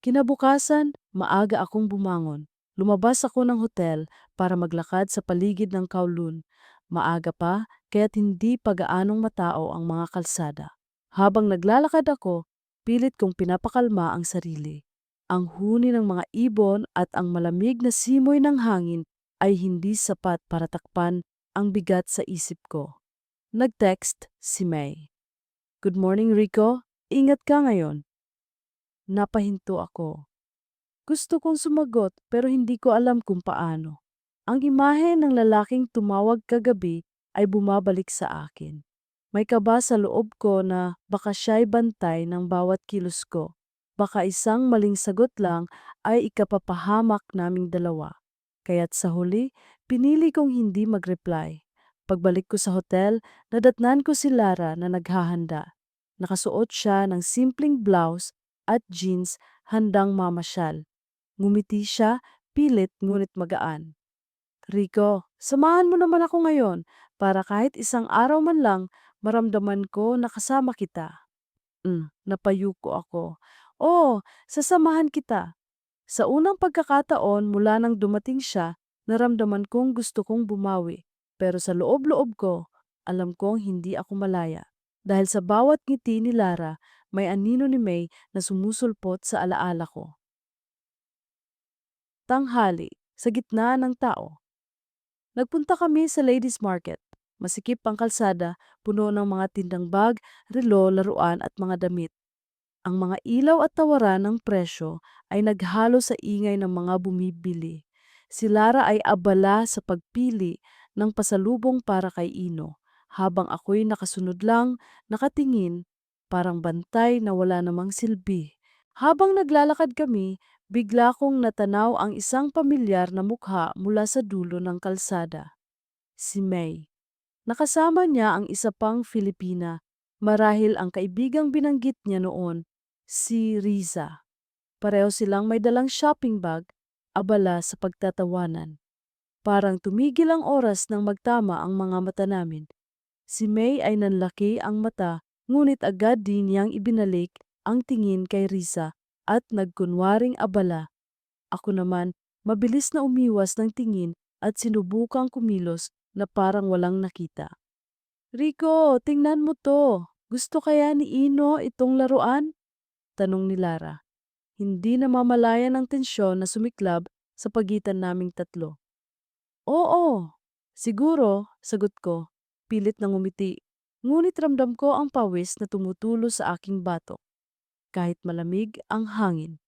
Kinabukasan, maaga akong bumangon. Lumabas ako ng hotel para maglakad sa paligid ng Kowloon. Maaga pa, kaya't hindi pa gaanong matao ang mga kalsada. Habang naglalakad ako, pilit kong pinapakalma ang sarili. Ang huni ng mga ibon at ang malamig na simoy ng hangin ay hindi sapat para takpan ang bigat sa isip ko. Nag-text si May. Good morning, Rico. Ingat ka ngayon. Napahinto ako. Gusto kong sumagot pero hindi ko alam kung paano. Ang imahe ng lalaking tumawag kagabi ay bumabalik sa akin. May kaba sa loob ko na baka siya'y bantay ng bawat kilos ko. Baka isang maling sagot lang ay ikapapahamak naming dalawa. Kaya't sa huli, pinili kong hindi mag-reply. Pagbalik ko sa hotel, nadatnan ko si Lara na naghahanda. Nakasuot siya ng simpleng blouse at jeans handang mamasyal. Ngumiti siya, pilit ngunit magaan. Rico, samahan mo naman ako ngayon para kahit isang araw man lang maramdaman ko na kasama kita. Napayuko ako. Oo, sasamahan kita. Sa unang pagkakataon mula nang dumating siya, naramdaman kong gusto kong bumawi. Pero sa loob-loob ko, alam kong hindi ako malaya. Dahil sa bawat ngiti ni Lara, may anino ni May na sumusulpot sa alaala ko. Tanghali, sa gitna ng tao. Nagpunta kami sa Ladies Market. Masikip ang kalsada, puno ng mga tindang bag, relo, laruan at mga damit. Ang mga ilaw at tawaran ng presyo ay naghalo sa ingay ng mga bumibili. Si Lara ay abala sa pagpili ng pasalubong para kay Ino, habang ako'y nakasunod lang, nakatingin, parang bantay na wala namang silbi. Habang naglalakad kami, bigla kong natanaw ang isang pamilyar na mukha mula sa dulo ng kalsada. Si May. Nakasama niya ang isa pang Filipina, Marahil ang kaibigang binanggit niya noon, si Riza. Pareho silang may dalang shopping bag, abala sa pagtatawanan. Parang tumigil ang oras nang magtama ang mga mata namin. Si May ay nanlaki ang mata, ngunit agad din niyang ibinalik ang tingin kay Riza at nagkunwaring abala. Ako naman, mabilis na umiwas ng tingin at sinubukang kumilos na parang walang nakita. Rico, tingnan mo to. Gusto kaya ni Ino itong laruan? Tanong ni Lara. Hindi namamalayan ng tensyon na sumiklab sa pagitan naming tatlo. Oo, siguro, sagot ko, pilit na ngumiti. Ngunit ramdam ko ang pawis na tumutulo sa aking batok, kahit malamig ang hangin.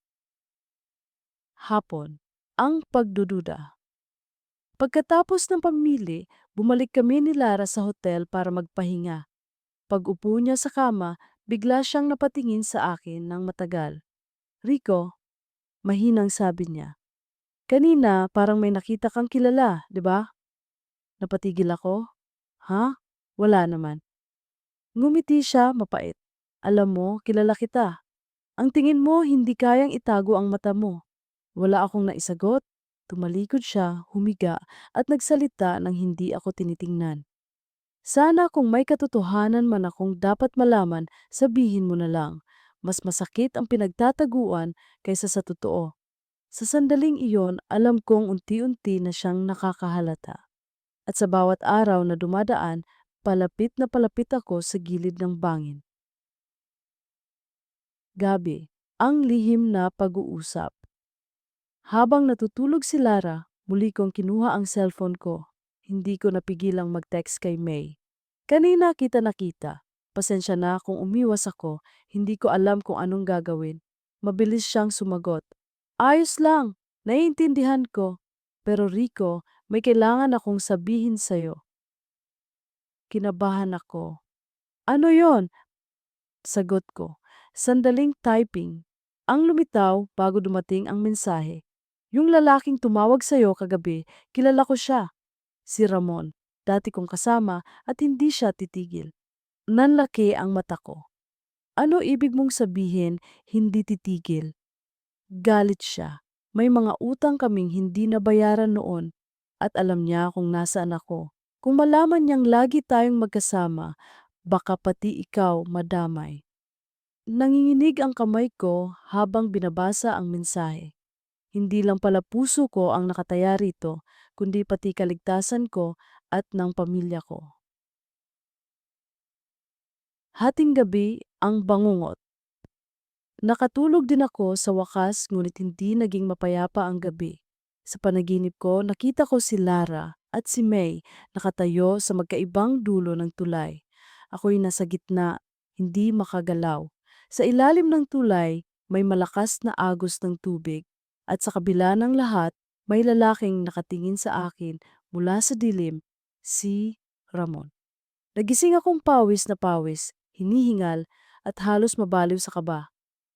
Hapon, ang pagdududa. Pagkatapos ng pamili, bumalik kami ni Lara sa hotel para magpahinga. Pag-upo niya sa kama, bigla siyang napatingin sa akin ng matagal. Rico, mahinang sabi niya. Kanina parang may nakita kang kilala, di ba? Napatigil ako. Ha? Wala naman. Ngumiti siya mapait. Alam mo, kilala kita. Ang tingin mo hindi kayang itago ang mata mo. Wala akong naisagot. Tumalikod siya, humiga, at nagsalita nang hindi ako tinitingnan. Sana kung may katotohanan man akong dapat malaman, sabihin mo na lang. Mas masakit ang pinagtataguan kaysa sa totoo. Sa sandaling iyon, alam kong unti-unti na siyang nakakahalata. At sa bawat araw na dumadaan, palapit na palapit ako sa gilid ng bangin. Gabi, ang lihim na pag-uusap. Habang natutulog si Lara, muli kong kinuha ang cellphone ko. Hindi ko napigilang mag-text kay May. Kanina kita nakita. Pasensya na kung umiwas ako, hindi ko alam kung anong gagawin. Mabilis siyang sumagot. Ayos lang, naiintindihan ko. Pero Rico, may kailangan akong sabihin sa'yo. Kinabahan ako. Ano yon? Sagot ko. Sandaling typing. Ang lumitaw bago dumating ang mensahe. Yung lalaking tumawag sa'yo kagabi, kilala ko siya. Si Ramon. Dati kong kasama at hindi siya titigil. Nanlaki ang mata ko. Ano ibig mong sabihin, hindi titigil? Galit siya. May mga utang kaming hindi nabayaran noon at alam niya kung nasaan ako. Kung malaman niyang lagi tayong magkasama, baka pati ikaw madamay. Nanginginig ang kamay ko habang binabasa ang mensahe. Hindi lang pala puso ko ang nakataya rito, kundi pati kaligtasan ko at ng pamilya ko. Hating gabi, ang bangungot. Nakatulog din ako sa wakas ngunit hindi naging mapayapa ang gabi. Sa panaginip ko, nakita ko si Lara at si May nakatayo sa magkaibang dulo ng tulay. Ako'y nasa gitna, hindi makagalaw. Sa ilalim ng tulay, may malakas na agos ng tubig at sa kabila ng lahat, may lalaking nakatingin sa akin mula sa dilim, si Ramon. Nagising akong pawis na pawis, hinihingal at halos mabaliw sa kaba.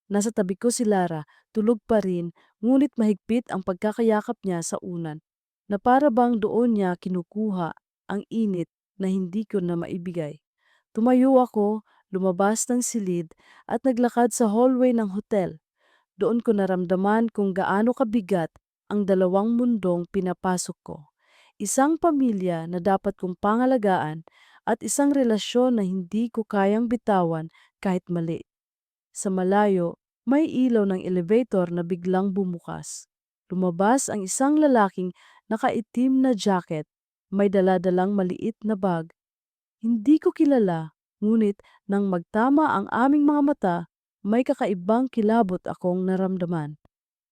Nasa tabi ko si Lara, tulog pa rin, ngunit mahigpit ang pagkakayakap niya sa unan, na para bang doon niya kinukuha ang init na hindi ko na maibigay. Tumayo ako, lumabas ng silid at naglakad sa hallway ng hotel. Doon ko naramdaman kung gaano kabigat ang dalawang mundong pinapasok ko. Isang pamilya na dapat kong pangalagaan at isang relasyon na hindi ko kayang bitawan kahit mali. Sa malayo, may ilaw ng elevator na biglang bumukas. Lumabas ang isang lalaking nakaitim na jacket, may daladalang maliit na bag. Hindi ko kilala, ngunit nang magtama ang aming mga mata, may kakaibang kilabot akong naramdaman.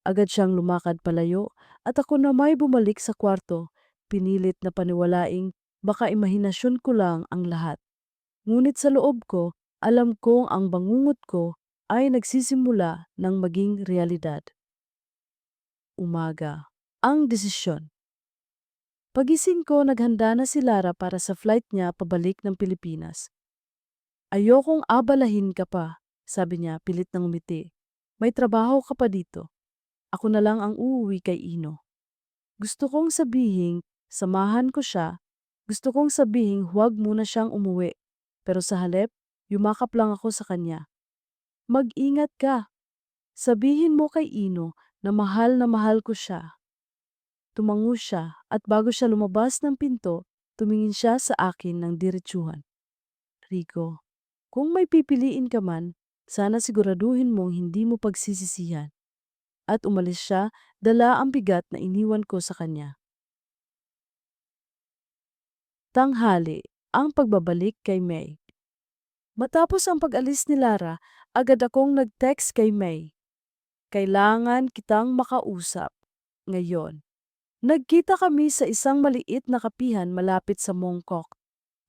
Agad siyang lumakad palayo at ako na may bumalik sa kwarto, pinilit na paniwalaing baka imahinasyon ko lang ang lahat. Ngunit sa loob ko, alam kong ang bangungot ko ay nagsisimula ng maging realidad. Umaga. Ang desisyon. Pagising ko, naghanda na si Lara para sa flight niya pabalik ng Pilipinas. Ayokong abalahin ka pa, sabi niya pilit ng umiti. May trabaho ka pa dito. Ako na lang ang uuwi kay Ino. Gusto kong sabihin, samahan ko siya. Gusto kong sabihin huwag muna siyang umuwi. Pero sa halip, Yumakap lang ako sa kanya. Mag-ingat ka. Sabihin mo kay Ino na mahal ko siya. Tumango siya at bago siya lumabas ng pinto, tumingin siya sa akin ng diretsuhan. Rico, kung may pipiliin ka man, sana siguraduhin mong hindi mo pagsisisihan. At umalis siya, dala ang bigat na iniwan ko sa kanya. Tanghali, ang pagbabalik kay May. Matapos ang pag-alis ni Lara, agad akong nag-text kay May. Kailangan kitang makausap. Ngayon. Nagkita kami sa isang maliit na kapihan malapit sa Mongkok.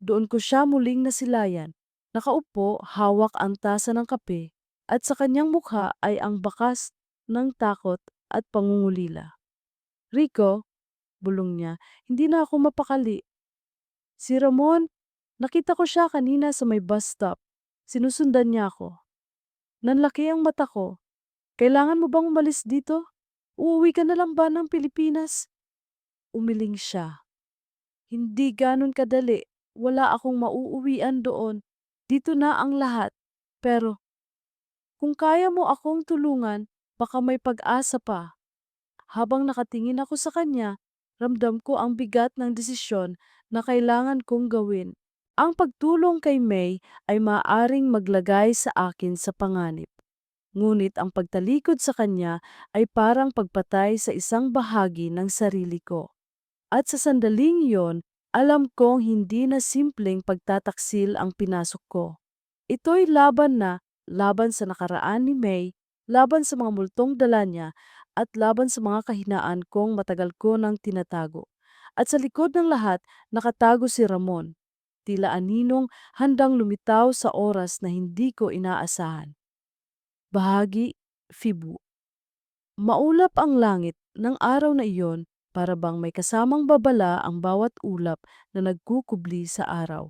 Doon ko siya muling nasilayan. Nakaupo, hawak ang tasa ng kape, at sa kanyang mukha ay ang bakas ng takot at pangungulila. Rico, bulong niya, hindi na ako mapakali. Si Ramon, nakita ko siya kanina sa may bus stop. Sinusundan niya ako. Nanlaki ang mata ko. Kailangan mo bang umalis dito? Uuwi ka na lang ba ng Pilipinas? Umiling siya. Hindi ganun kadali. Wala akong mauuwian doon. Dito na ang lahat. Pero kung kaya mo akong tulungan, baka may pag-asa pa. Habang nakatingin ako sa kanya, ramdam ko ang bigat ng desisyon na kailangan kong gawin. Ang pagtulong kay May ay maaring maglagay sa akin sa panganib. Ngunit ang pagtalikod sa kanya ay parang pagpatay sa isang bahagi ng sarili ko. At sa sandaling iyon, alam kong hindi na simpleng pagtataksil ang pinasok ko. Ito'y laban sa nakaraan ni May, laban sa mga multong dala niya, at laban sa mga kahinaan kong matagal ko nang tinatago. At sa likod ng lahat, nakatago si Ramon. Tila aninong handang lumitaw sa oras na hindi ko inaasahan. Bahagi, Fibu. Maulap ang langit ng araw na iyon para bang may kasamang babala ang bawat ulap na nagkukubli sa araw.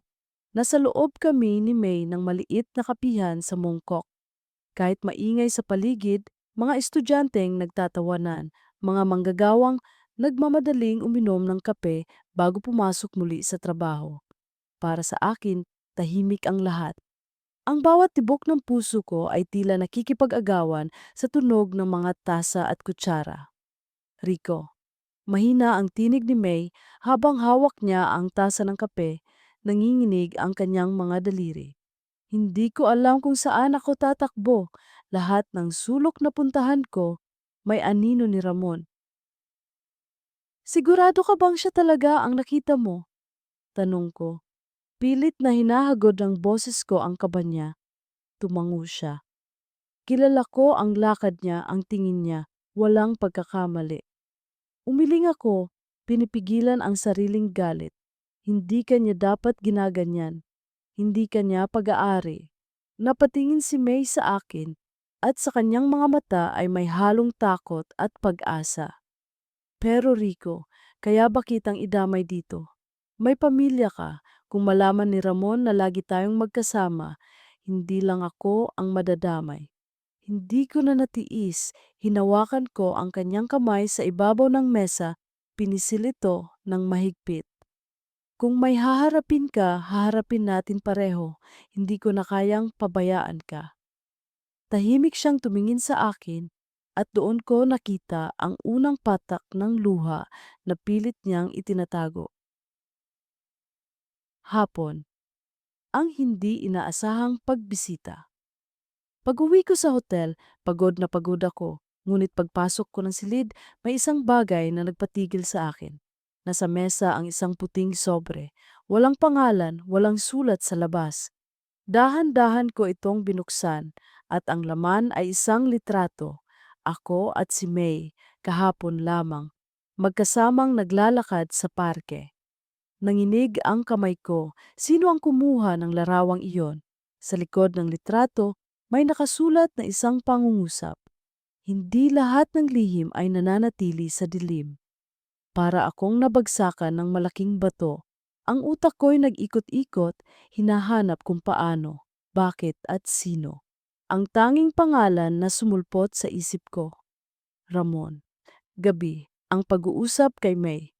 Nasa loob kami ni May ng maliit na kapihan sa Mongkok. Kahit maingay sa paligid, mga estudyanteng nagtatawanan, mga manggagawang nagmamadaling uminom ng kape bago pumasok muli sa trabaho. Para sa akin, tahimik ang lahat. Ang bawat tibok ng puso ko ay tila nakikipag-agawan sa tunog ng mga tasa at kutsara. Rico, mahina ang tinig ni May habang hawak niya ang tasa ng kape, nanginginig ang kanyang mga daliri. Hindi ko alam kung saan ako tatakbo. Lahat ng sulok na puntahan ko, may anino ni Ramon. Sigurado ka bang siya talaga ang nakita mo? Tanong ko. Pilit na hinahagod ng boses ko ang kaba niya. Tumango siya. Kilala ko ang lakad niya, ang tingin niya, walang pagkakamali. Umiling ako, pinipigilan ang sariling galit. Hindi kanya dapat ginaganyan. Hindi kanya pag-aari. Napatingin si May sa akin at sa kanyang mga mata ay may halong takot at pag-asa. Pero Rico, kaya ba kitang idamay dito? May pamilya ka. Kung malaman ni Ramon na lagi tayong magkasama, hindi lang ako ang madadamay. Hindi ko na natiis, hinawakan ko ang kanyang kamay sa ibabaw ng mesa, pinisil ito ng mahigpit. Kung may haharapin ka, haharapin natin pareho. Hindi ko na kayang pabayaan ka. Tahimik siyang tumingin sa akin at doon ko nakita ang unang patak ng luha na pilit niyang itinatago. Hapon, ang hindi inaasahang pagbisita. Pag-uwi ko sa hotel, pagod na pagod ako. Ngunit pagpasok ko ng silid, may isang bagay na nagpatigil sa akin. Nasa mesa ang isang puting sobre. Walang pangalan, walang sulat sa labas. Dahan-dahan ko itong binuksan at ang laman ay isang litrato. Ako at si May, kahapon lamang, magkasamang naglalakad sa parke. Nanginig ang kamay ko. Sino ang kumuha ng larawang iyon? Sa likod ng litrato, may nakasulat na isang pangungusap. Hindi lahat ng lihim ay nananatili sa dilim. Para akong nabagsakan ng malaking bato. Ang utak ko'y nag-ikot-ikot, hinahanap kung paano, bakit at sino. Ang tanging pangalan na sumulpot sa isip ko. Ramon. Gabi, ang pag-uusap kay May.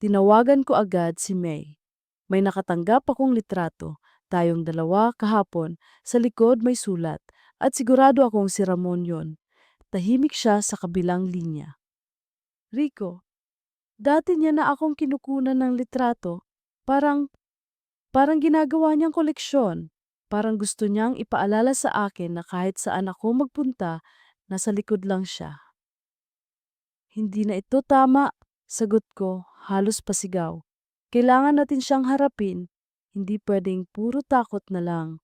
Tinawagan ko agad si May. May nakatanggap akong litrato. Tayong dalawa kahapon, sa likod may sulat. At sigurado akong si Ramon yon. Tahimik siya sa kabilang linya. Rico, dati niya na akong kinukunan ng litrato. Parang, parang ginagawa niyang koleksyon. Parang gusto niyang ipaalala sa akin na kahit saan ako magpunta, nasa likod lang siya. Hindi na ito tama, sagot ko, halos pasigaw. Kailangan natin siyang harapin, hindi pwedeng puro takot na lang.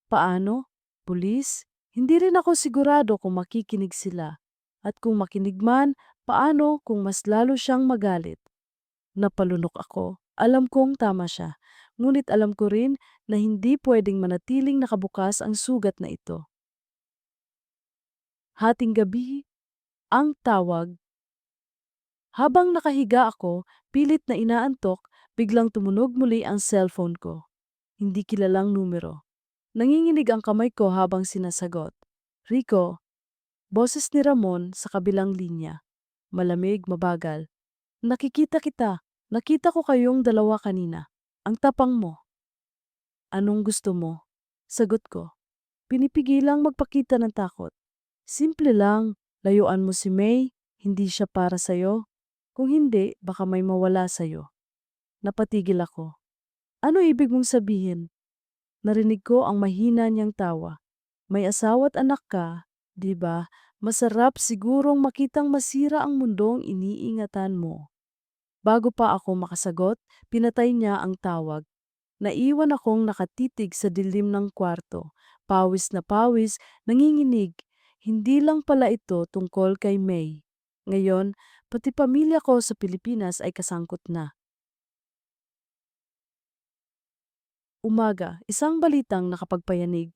Paano? Pulis? Hindi rin ako sigurado kung makikinig sila. At kung makinig man, paano kung mas lalo siyang magalit? Napalunok ako. Alam kong tama siya. Ngunit alam ko rin na hindi pwedeng manatiling nakabukas ang sugat na ito. Hating gabi, ang tawag. Habang nakahiga ako, pilit na inaantok, biglang tumunog muli ang cellphone ko. Hindi kilalang numero. Nanginginig ang kamay ko habang sinasagot. Rico, boses ni Ramon sa kabilang linya. Malamig, mabagal. Nakikita kita. Nakita ko kayong dalawa kanina. Ang tapang mo. Anong gusto mo? Sagot ko. Pinipigilang magpakita ng takot. Simple lang. Layuan mo si May. Hindi siya para sa'yo. Kung hindi, baka may mawala sa'yo. Napatigil ako. Ano ibig mong sabihin? Narinig ko ang mahina niyang tawa. May asawa at anak ka, di ba? Masarap sigurong makitang masira ang mundong iniingatan mo. Bago pa ako makasagot, pinatay niya ang tawag. Naiwan akong nakatitig sa dilim ng kwarto. Pawis na pawis, nanginginig. Hindi lang pala ito tungkol kay May. Ngayon, pati pamilya ko sa Pilipinas ay kasangkot na. Umaga, isang balitang nakapagpayanig.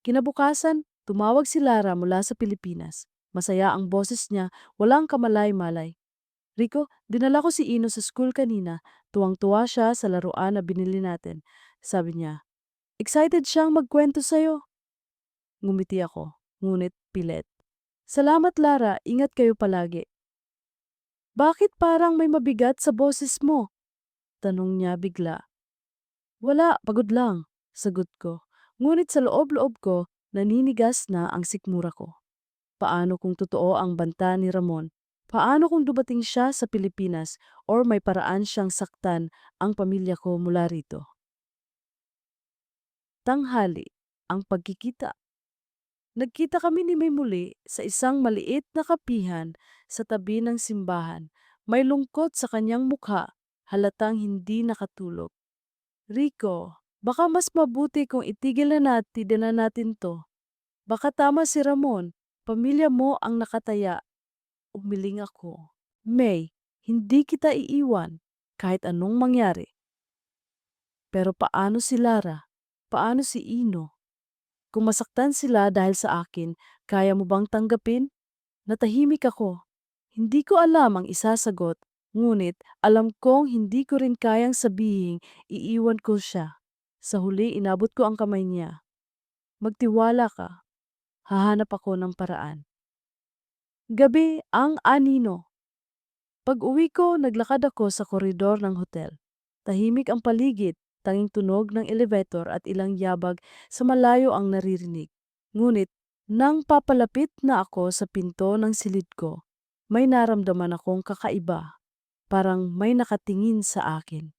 Kinabukasan, tumawag si Lara mula sa Pilipinas. Masaya ang boses niya, walang kamalay-malay. Rico, dinala ko si Ino sa school kanina. Tuwang-tuwa siya sa laruan na binili natin. Sabi niya, excited siyang magkwento sa'yo. Ngumiti ako, ngunit pilit. Salamat Lara, ingat kayo palagi. Bakit parang may mabigat sa boses mo? Tanong niya bigla. Wala, pagod lang, sagot ko. Ngunit sa loob-loob ko, naninigas na ang sikmura ko. Paano kung totoo ang banta ni Ramon? Paano kung dumating siya sa Pilipinas or may paraan siyang saktan ang pamilya ko mula rito? Tanghali, ang pagkikita. Nagkita kami ni May muli sa isang maliit na kapihan sa tabi ng simbahan. May lungkot sa kanyang mukha, halatang hindi nakatulog. Rico, baka mas mabuti kung itigil na natin to. Baka tama si Ramon, pamilya mo ang nakataya. Umiling ako. May, hindi kita iiwan kahit anong mangyari. Pero paano si Lara? Paano si Ino? Kung masaktan sila dahil sa akin, kaya mo bang tanggapin? Natahimik ako. Hindi ko alam ang isasagot, ngunit alam kong hindi ko rin kayang sabihin iiwan ko siya. Sa huli, inabot ko ang kamay niya. Magtiwala ka. Hahanap ako ng paraan. Gabi ang anino. Pag-uwi ko, naglakad ako sa koridor ng hotel. Tahimik ang paligid, tanging tunog ng elevator at ilang yabag sa malayo ang naririnig. Ngunit, nang papalapit na ako sa pinto ng silid ko, may naramdaman akong kakaiba. Parang may nakatingin sa akin.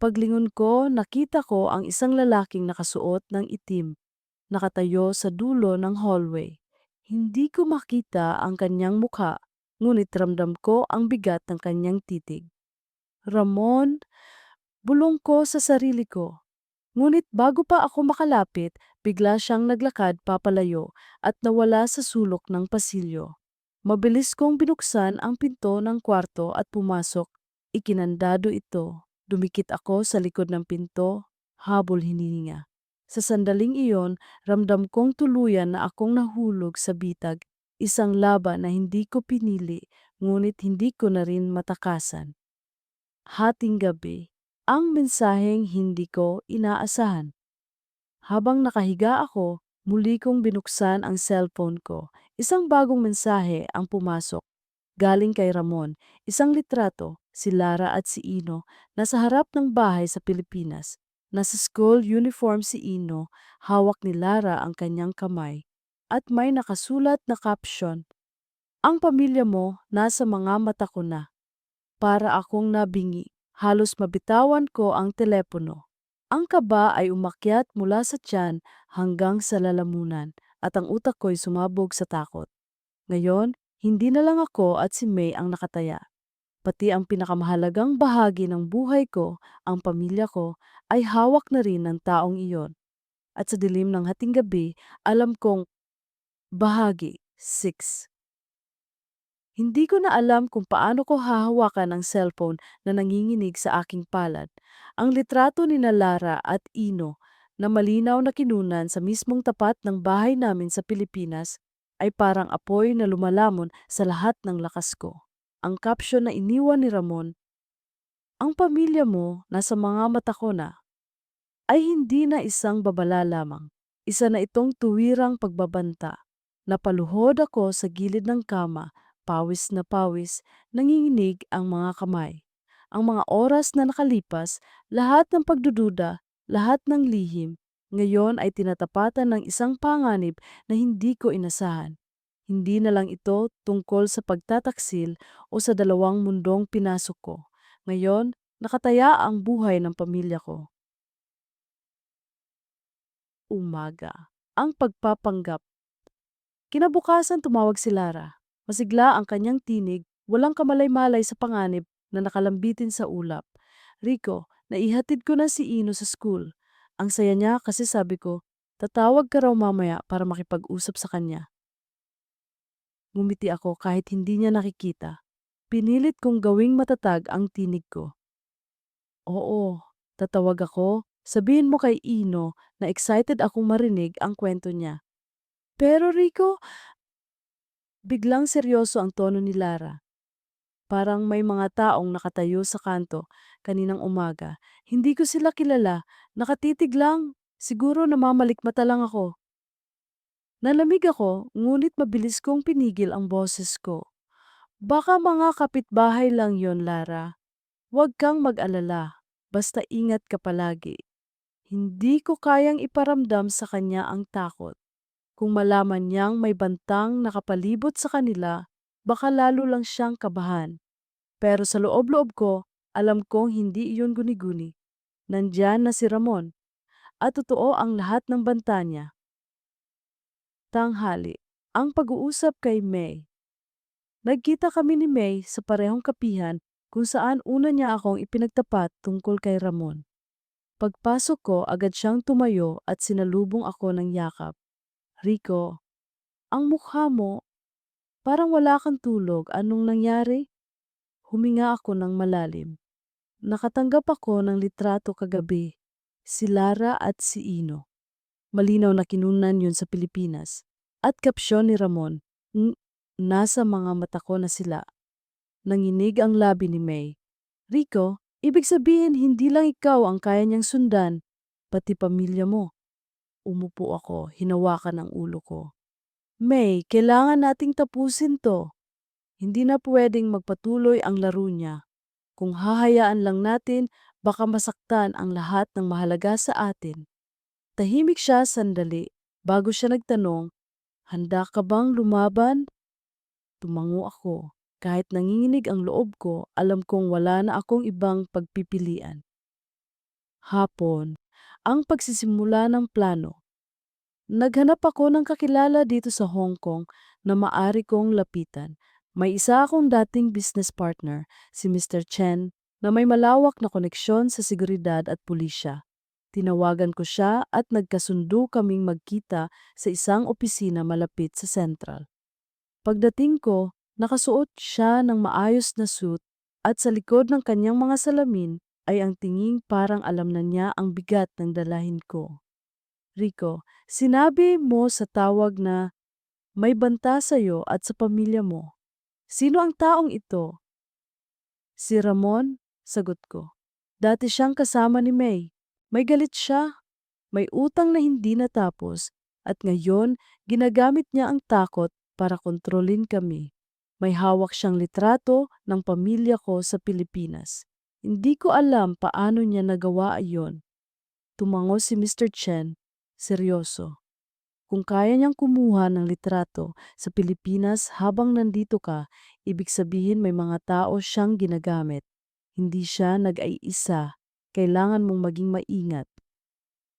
Paglingon ko, nakita ko ang isang lalaking nakasuot ng itim, nakatayo sa dulo ng hallway. Hindi ko makita ang kanyang mukha, ngunit ramdam ko ang bigat ng kanyang titig. Ramon, bulong ko sa sarili ko. Ngunit bago pa ako makalapit, bigla siyang naglakad papalayo at nawala sa sulok ng pasilyo. Mabilis kong binuksan ang pinto ng kwarto at pumasok. Ikinandado ito. Dumikit ako sa likod ng pinto, habol hininga. Sa sandaling iyon, ramdam kong tuluyan na akong nahulog sa bitag. Isang laban na hindi ko pinili, ngunit hindi ko na rin matakasan. Hating gabi, ang mensaheng hindi ko inaasahan. Habang nakahiga ako, muli kong binuksan ang cellphone ko. Isang bagong mensahe ang pumasok. Galing kay Ramon, isang litrato, si Lara at si Ino, nasa harap ng bahay sa Pilipinas. Nasa school uniform si Ino, hawak ni Lara ang kanyang kamay, at may nakasulat na caption, "Ang pamilya mo nasa mga mata ko na." Para akong nabingi, halos mabitawan ko ang telepono. Ang kaba ay umakyat mula sa tiyan hanggang sa lalamunan at ang utak ko'y sumabog sa takot. Ngayon, hindi na lang ako at si May ang nakataya. Pati ang pinakamahalagang bahagi ng buhay ko, ang pamilya ko, ay hawak na rin ng taong iyon. At sa dilim ng hating gabi, alam kong bahagi 6. Hindi ko na alam kung paano ko hahawakan ang cellphone na nanginginig sa aking palad. Ang litrato ni na Lara at Ino na malinaw na kinunan sa mismong tapat ng bahay namin sa Pilipinas ay parang apoy na lumalamon sa lahat ng lakas ko. Ang caption na iniwan ni Ramon, "Ang pamilya mo nasa mga mata ko na," ay hindi na isang babala lamang. Isa na itong tuwirang pagbabanta. Napaluhod ako sa gilid ng kama, pawis na pawis, nanginginig ang mga kamay. Ang mga oras na nakalipas, lahat ng pagdududa, lahat ng lihim, ngayon ay tinatapatan ng isang panganib na hindi ko inasahan. Hindi na lang ito tungkol sa pagtataksil o sa dalawang mundong pinasok ko. Ngayon, nakataya ang buhay ng pamilya ko. Umaga. Ang pagpapanggap. Kinabukasan tumawag si Lara. Masigla ang kanyang tinig, walang kamalay-malay sa panganib na nakalambitin sa ulap. "Rico, naihatid ko na si Ino sa school." Ang saya niya kasi sabi ko, tatawag ka raw mamaya para makipag-usap sa kanya. Ngumiti ako kahit hindi niya nakikita. Pinilit kong gawing matatag ang tinig ko. "Oo, tatawag ako. Sabihin mo kay Ino na excited akong marinig ang kwento niya." "Pero Rico," biglang seryoso ang tono ni Lara. Parang may mga taong nakatayo sa kanto kaninang umaga. Hindi ko sila kilala, nakatitig lang. Siguro namamalikmata lang ako. Nalamig ako, ngunit mabilis kong pinigil ang boses ko. "Baka mga kapitbahay lang yon, Lara. Huwag kang mag-alala. Basta ingat ka palagi." Hindi ko kayang iparamdam sa kanya ang takot. Kung malaman niyang may bantang nakapalibot sa kanila, baka lalo lang siyang kabahan. Pero sa loob-loob ko, alam kong hindi iyon guni-guni. Nandyan na si Ramon, at totoo ang lahat ng banta niya. Tanghali. Ang pag-uusap kay May. Nagkita kami ni May sa parehong kapihan kung saan una niya akong ipinagtapat tungkol kay Ramon. Pagpasok ko, agad siyang tumayo at sinalubong ako ng yakap. "Rico, ang mukha mo, parang wala kang tulog. Anong nangyari?" Huminga ako ng malalim. Nakatanggap ako ng litrato kagabi. Si Lara at si Ino. Malinaw na kinunan yun sa Pilipinas. At kapsyon ni Ramon, Nasa mga mata ko na sila." Nanginig ang labi ni May. "Rico, ibig sabihin hindi lang ikaw ang kaya niyang sundan, pati pamilya mo." Umupo ako, hinawakan ang ulo ko. "May, kailangan nating tapusin to. Hindi na pwedeng magpatuloy ang laro niya. Kung hahayaan lang natin, baka masaktan ang lahat ng mahalaga sa atin." Tahimik siya sandali bago siya nagtanong, "Handa ka bang lumaban?" Tumango ako. Kahit nanginginig ang loob ko, alam kong wala na akong ibang pagpipilian. Hapon, ang pagsisimula ng plano. Naghanap ako ng kakilala dito sa Hong Kong na maari kong lapitan. May isa akong dating business partner, si Mr. Chen, na may malawak na koneksyon sa seguridad at pulisya. Tinawagan ko siya at nagkasundo kaming magkita sa isang opisina malapit sa Central. Pagdating ko, nakasuot siya ng maayos na suit at sa likod ng kanyang mga salamin ay ang tinging parang alam na niya ang bigat ng dalahin ko. "Rico, sinabi mo sa tawag na may banta sa'yo at sa pamilya mo. Sino ang taong ito?" "Si Ramon," sagot ko. "Dati siyang kasama ni May. May galit siya, may utang na hindi natapos, at ngayon ginagamit niya ang takot para kontrolin kami. May hawak siyang litrato ng pamilya ko sa Pilipinas. Hindi ko alam paano niya nagawa iyon." Tumango si Mr. Chen, seryoso. Kung kaya niyang kumuha ng litrato sa Pilipinas habang nandito ka, ibig sabihin may mga tao siyang ginagamit. Hindi siya nag-iisa. Kailangan mong maging maingat.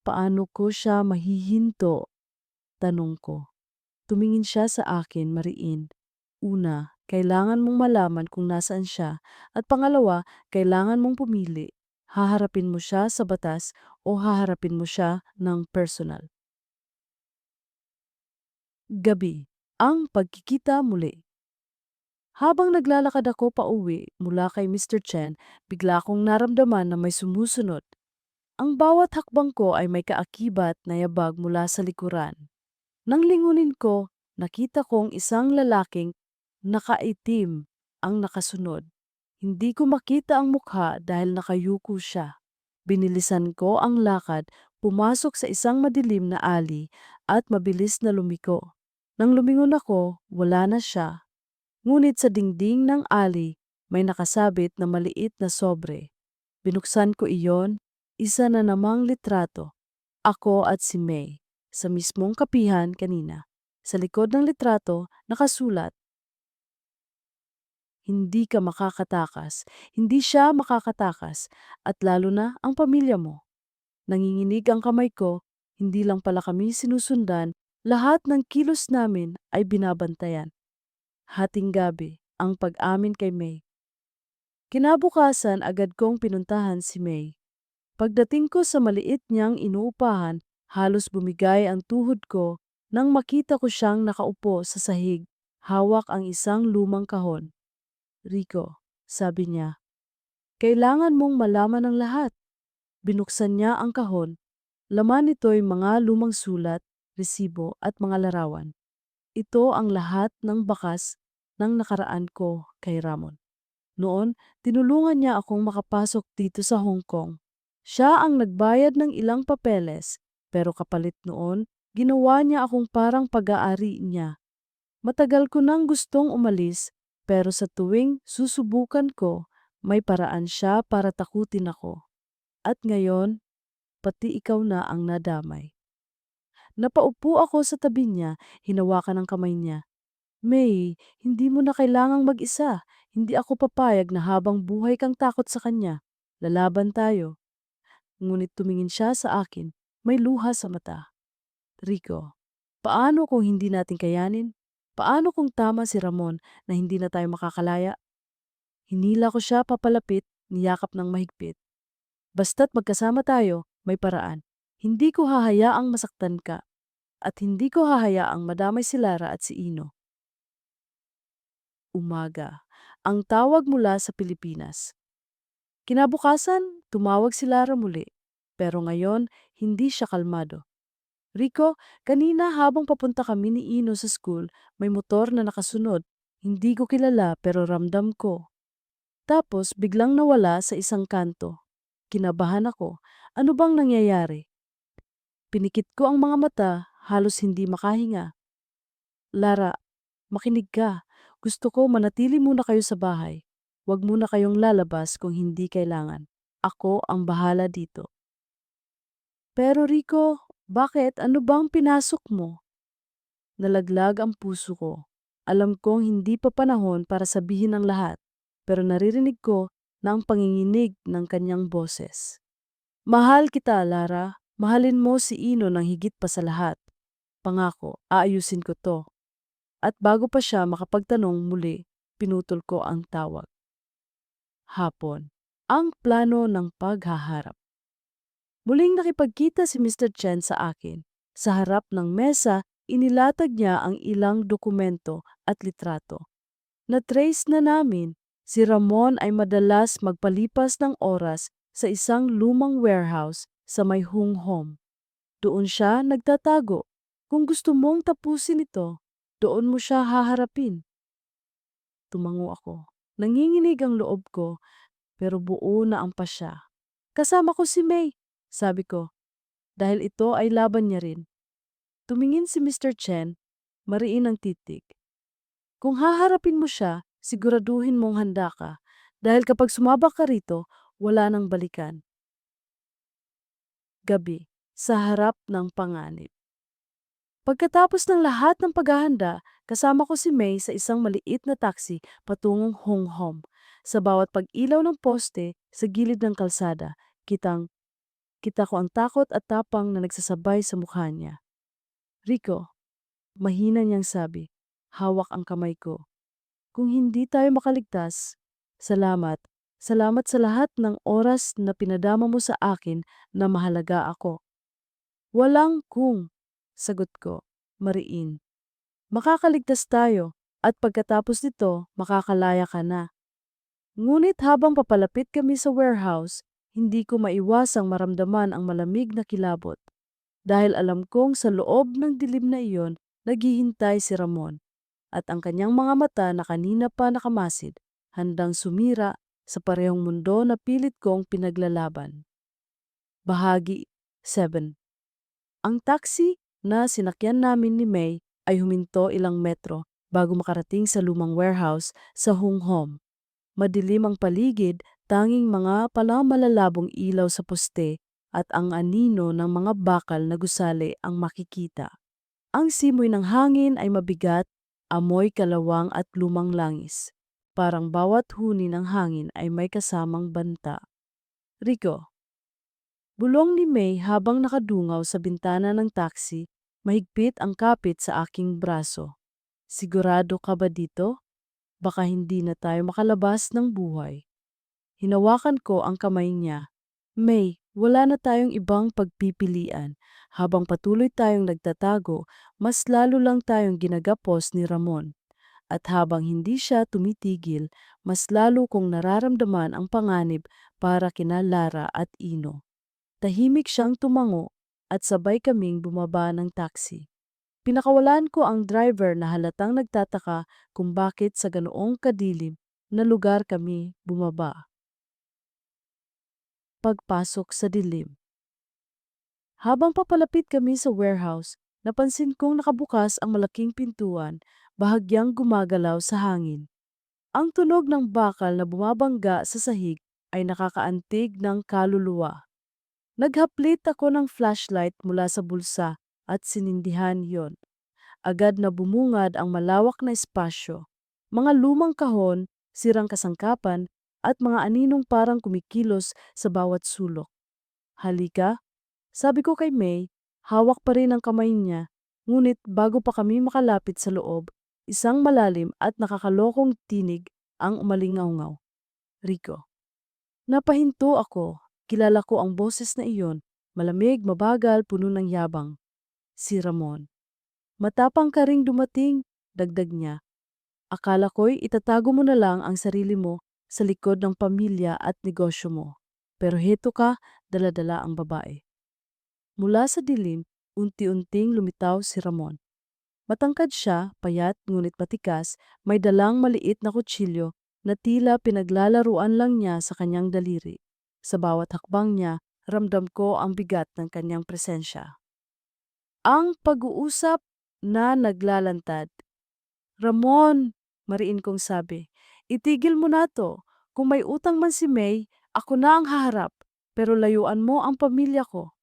Paano ko siya mahihinto? Tanong ko. Tumingin siya sa akin mariin. Una, kailangan mong malaman kung nasaan siya. At pangalawa, kailangan mong pumili. Haharapin mo siya sa batas o haharapin mo siya ng personal. Gabi. Ang pagkikita muli. Habang naglalakad ako pauwi mula kay Mr. Chen, bigla akong naramdaman na may sumusunod. Ang bawat hakbang ko ay may kaakibat na yabag mula sa likuran. Nang lingunin ko, nakita kong isang lalaking nakaitim ang nakasunod. Hindi ko makita ang mukha dahil nakayuko siya. Binilisan ko ang lakad, pumasok sa isang madilim na alley at mabilis na lumiko. Nang lumingon ako, wala na siya. Ngunit sa dingding ng alley, may nakasabit na maliit na sobre. Binuksan ko iyon, isa na namang litrato. Ako at si May, sa mismong kapihan kanina. Sa likod ng litrato, nakasulat, "Hindi ka makakatakas, hindi siya makakatakas, at lalo na ang pamilya mo." Nanginginig ang kamay ko, hindi lang pala kami sinusundan, lahat ng kilos namin ay binabantayan. Hating gabi, ang pag-amin kay May. Kinabukasan agad kong pinuntahan si May. Pagdating ko sa maliit niyang inuupahan, halos bumigay ang tuhod ko nang makita ko siyang nakaupo sa sahig, hawak ang isang lumang kahon. "Rico," sabi niya, "kailangan mong malaman ang lahat." Binuksan niya ang kahon. Laman nito'y mga lumang sulat, resibo at mga larawan. Ito ang lahat ng bakas ng nakaraan ko kay Ramon. Noon, tinulungan niya akong makapasok dito sa Hong Kong. Siya ang nagbayad ng ilang papeles, pero kapalit noon, ginawa niya akong parang pag-aari niya. Matagal ko nang gustong umalis, pero sa tuwing susubukan ko, may paraan siya para takutin ako. At ngayon, pati ikaw na ang nadamay. Napaupo ako sa tabi niya, hinawakan ang kamay niya. "May, hindi mo na kailangang mag-isa. Hindi ako papayag na habang buhay kang takot sa kanya. Lalaban tayo." Ngunit tumingin siya sa akin, may luha sa mata. "Rico, paano kung hindi natin kayanin? Paano kung tama si Ramon na hindi na tayo makakalaya?" Hinila ko siya papalapit, niyakap ng mahigpit. "Basta't magkasama tayo, may paraan. Hindi ko hahayaang masaktan ka at hindi ko hahayaang madamay si Lara at si Ino." Umaga. Ang tawag mula sa Pilipinas. Kinabukasan, tumawag si Lara muli. Pero ngayon, hindi siya kalmado. "Rico, kanina habang papunta kami ni Ino sa school, may motor na nakasunod. Hindi ko kilala pero ramdam ko." Tapos biglang nawala sa isang kanto. Kinabahan ako. Ano bang nangyayari? Pinikit ko ang mga mata, halos hindi makahinga. "Lara, makinig ka. Gusto ko manatili muna kayo sa bahay. Huwag muna kayong lalabas kung hindi kailangan. Ako ang bahala dito." "Pero Rico, bakit? Ano bang pinasok mo?" Nalaglag ang puso ko. Alam kong hindi pa panahon para sabihin ang lahat, pero naririnig ko na ang panginginig ng kanyang boses. "Mahal kita, Lara. Mahalin mo si Ino ng higit pa sa lahat. Pangako, aayusin ko to." At bago pa siya makapagtanong muli, pinutol ko ang tawag. Hapon. Ang plano ng paghaharap. Muling nakipagkita si Mr. Chen sa akin. Sa harap ng mesa, inilatag niya ang ilang dokumento at litrato. Na-trace na namin, si Ramon ay madalas magpalipas ng oras sa isang lumang warehouse sa may Hung Hom. Doon siya nagtatago. Kung gusto mong tapusin ito, doon mo siya haharapin. Tumango ako. Nanginginig ang loob ko, pero buo na ang pasya. "Kasama ko si May," sabi ko, dahil ito ay laban niya rin. Tumingin si Mr. Chen, mariin ang titig. "Kung haharapin mo siya, siguraduhin mong handa ka. Dahil kapag sumabak ka rito, wala nang balikan." gabi, sa harap ng panganib. Pagkatapos ng lahat ng paghahanda, kasama ko si May sa isang maliit na taxi patungong Hong Hom. Sa bawat pag-ilaw ng poste sa gilid ng kalsada, kita ko ang takot at tapang na nagsasabay sa mukha niya. Rico, mahina niyang sabi, hawak ang kamay ko. Kung hindi tayo makaligtas, salamat. Salamat sa lahat ng oras na pinadama mo sa akin na mahalaga ako. Walang kung, sagot ko, mariin. Makakaligtas tayo at pagkatapos nito makakalaya ka na. Ngunit habang papalapit kami sa warehouse, hindi ko maiwasang maramdaman ang malamig na kilabot. Dahil alam kong sa loob ng dilim na iyon, naghihintay si Ramon at ang kanyang mga mata na kanina pa nakamasid, handang sumira sa parehong mundo na pilit kong pinaglalaban. Bahagi 7. Ang taxi na sinakyan namin ni May ay huminto ilang metro bago makarating sa lumang warehouse sa Hong Hom. Madilim ang paligid, tanging mga malalablong ilaw sa poste at ang anino ng mga bakal na gusali ang makikita. Ang simoy ng hangin ay mabigat, amoy kalawang at lumang langis. Parang bawat huni ng hangin ay may kasamang banta. Rico, bulong ni May habang nakadungaw sa bintana ng taxi, mahigpit ang kapit sa aking braso. Sigurado ka ba dito? Baka hindi na tayo makalabas ng buhay. Hinawakan ko ang kamay niya. May, wala na tayong ibang pagpipilian. Habang patuloy tayong nagtatago, mas lalo lang tayong ginagapos ni Ramon. At habang hindi siya tumitigil, mas lalo kong nararamdaman ang panganib para kina Lara at Ino. Tahimik siyang tumango at sabay kaming bumaba ng taxi. Pinakawalan ko ang driver na halatang nagtataka kung bakit sa ganoong kadilim na lugar kami bumaba. Pagpasok sa dilim. Habang papalapit kami sa warehouse, napansin kong nakabukas ang malaking pintuan, bahagyang gumagalaw sa hangin. Ang tunog ng bakal na bumabangga sa sahig ay nakakaantig ng kaluluwa. Naghaplit ako ng flashlight mula sa bulsa at sinindihan yon. Agad na bumungad ang malawak na espasyo. Mga lumang kahon, sirang kasangkapan, at mga aninong parang kumikilos sa bawat sulok. Halika, sabi ko kay May, hawak pa rin ang kamay niya. Ngunit bago pa kami makalapit sa loob, isang malalim at nakakalokong tinig ang umalingaw-ngaw. Rico. Napahinto ako. Kilala ko ang boses na iyon. Malamig, mabagal, puno ng yabang. Si Ramon. Matapang ka ring dumating, dagdag niya. Akala ko'y itatago mo na lang ang sarili mo sa likod ng pamilya at negosyo mo. Pero heto ka, dala-dala ang babae. Mula sa dilim, unti-unting lumitaw si Ramon. Matangkad siya, payat ngunit matikas, may dalang maliit na kutsilyo na tila pinaglalaruan lang niya sa kanyang daliri. Sa bawat hakbang niya, ramdam ko ang bigat ng kanyang presensya. Ang pag-uusap na naglalantad. Ramon, mariin kong sabi, itigil mo na to. Kung may utang man si May, ako na ang haharap. Pero layuan mo ang pamilya ko.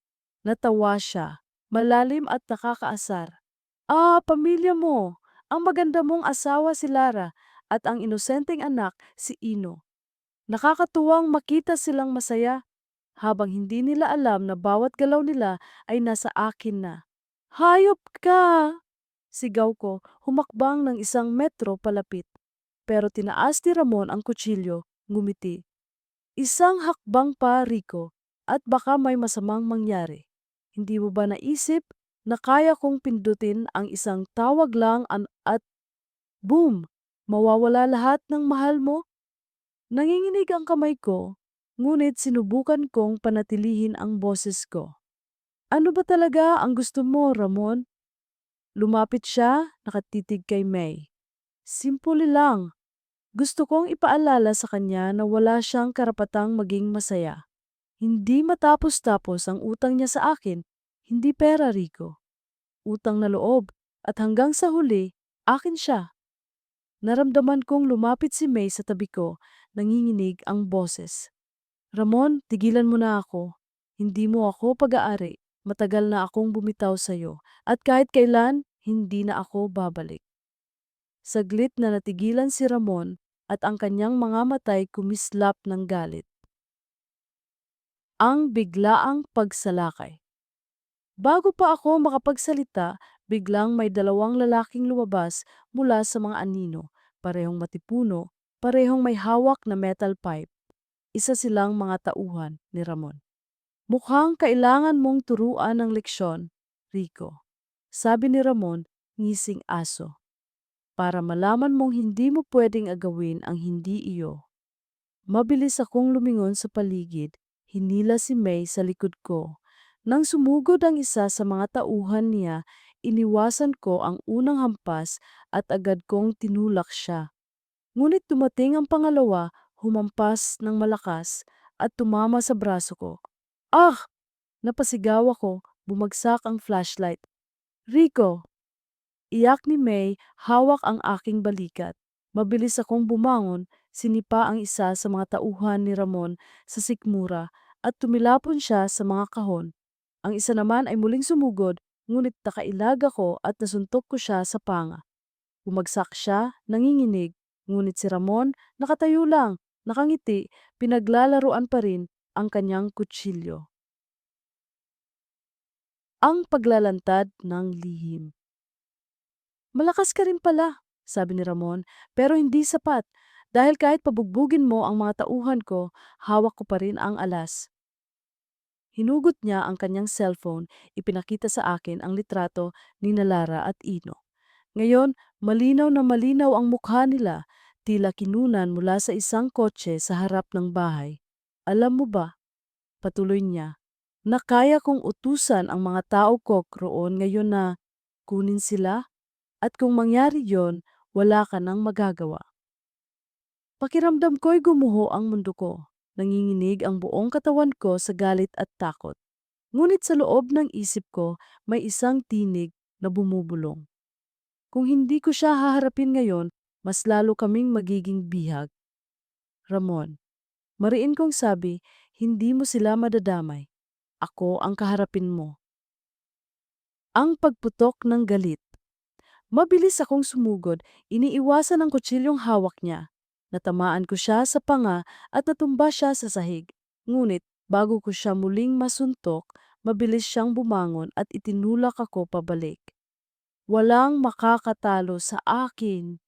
Natawa siya, malalim at nakakaasar. Pamilya mo. Ang maganda mong asawa si Lara at ang inosenteng anak si Ino. Nakakatuwang makita silang masaya habang hindi nila alam na bawat galaw nila ay nasa akin na. Hayop ka! Sigaw ko, humakbang ng 1 metro palapit. Pero tinaas ni Ramon ang kutsilyo, ngumiti. Isang hakbang pa, Rico, at baka may masamang mangyari. Hindi mo ba naisip na kaya kong pindutin ang isang tawag lang at boom, mawawala lahat ng mahal mo? Nanginginig ang kamay ko, ngunit sinubukan kong panatilihin ang boses ko. Ano ba talaga ang gusto mo, Ramon? Lumapit siya, nakatitig kay May. Simple lang. Gusto kong ipaalala sa kanya na wala siyang karapatang maging masaya. Hindi matapos-tapos ang utang niya sa akin, hindi pera, Rico. Utang na loob, at hanggang sa huli, akin siya. Naramdaman kong lumapit si May sa tabi ko, nanginginig ang boses. Ramon, tigilan mo na ako. Hindi mo ako pag-aari. Matagal na akong bumitaw sa'yo. At kahit kailan, hindi na ako babalik. Saglit na natigilan si Ramon at ang kanyang mga matay kumislap ng galit. Ang biglaang pagsalakay. Bago pa ako makapagsalita, biglang may dalawang lalaking lumabas mula sa mga anino, parehong matipuno, parehong may hawak na metal pipe. Isa silang mga tauhan ni Ramon. Mukhang kailangan mong turuan ng leksyon, Rico. Sabi ni Ramon, ngising aso. Para malaman mong hindi mo pwedeng agawin ang hindi iyo. Mabilis akong lumingon sa paligid, hinila si May sa likod ko. Nang sumugod ang isa sa mga tauhan niya, iniwasan ko ang unang hampas at agad kong tinulak siya. Ngunit dumating ang pangalawa, humampas ng malakas at tumama sa braso ko. Ah! Napasigaw ako, bumagsak ang flashlight. Rico! Iyak ni May, hawak ang aking balikat. Mabilis akong bumangon, sinipa ang isa sa mga tauhan ni Ramon sa sikmura at tumilapon siya sa mga kahon. Ang isa naman ay muling sumugod, ngunit nakailag ako at nasuntok ko siya sa panga. Bumagsak siya, nanginginig, ngunit si Ramon nakatayo lang, nakangiti, pinaglalaruan pa rin ang kanyang kutsilyo. Ang paglalantad ng lihim. Malakas ka rin pala, sabi ni Ramon, pero hindi sapat. Dahil kahit pabugbugin mo ang mga tauhan ko, hawak ko pa rin ang alas. Hinugot niya ang kanyang cellphone, ipinakita sa akin ang litrato ni Lara at Ino. Ngayon, malinaw na malinaw ang mukha nila, tila kinunan mula sa isang kotse sa harap ng bahay. Alam mo ba, patuloy niya, na kaya kong utusan ang mga tao ko roon ngayon na kunin sila? At kung mangyari yon, wala ka nang magagawa. Pakiramdam ko'y gumuho ang mundo ko. Nanginginig ang buong katawan ko sa galit at takot. Ngunit sa loob ng isip ko, may isang tinig na bumubulong. Kung hindi ko siya haharapin ngayon, mas lalo kaming magiging bihag. Ramon, mariin kong sabi, hindi mo sila madadamay. Ako ang kaharapin mo. Ang pagputok ng galit. Mabilis akong sumugod, iniiwasan ang kutsilyong hawak niya. Natamaan ko siya sa panga at natumba siya sa sahig. Ngunit bago ko siya muling masuntok, mabilis siyang bumangon at itinulak ako pabalik. Walang makakatalo sa akin,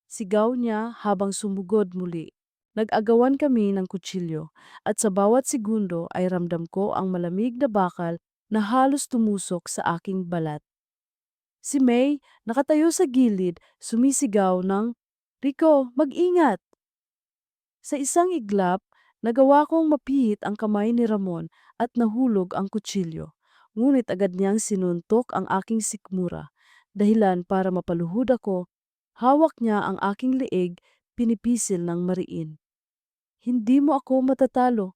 sigaw niya habang sumugod muli. Nag-agawan kami ng kutsilyo at sa bawat segundo ay ramdam ko ang malamig na bakal na halos tumusok sa aking balat. Si May, nakatayo sa gilid, sumisigaw ng, Rico, mag-ingat! Sa isang iglap, nagawa kong mapihit ang kamay ni Ramon at nahulog ang kutsilyo. Ngunit agad niyang sinuntok ang aking sikmura. Dahilan para mapaluhod ako, hawak niya ang aking leeg, pinipisil ng mariin. Hindi mo ako matatalo.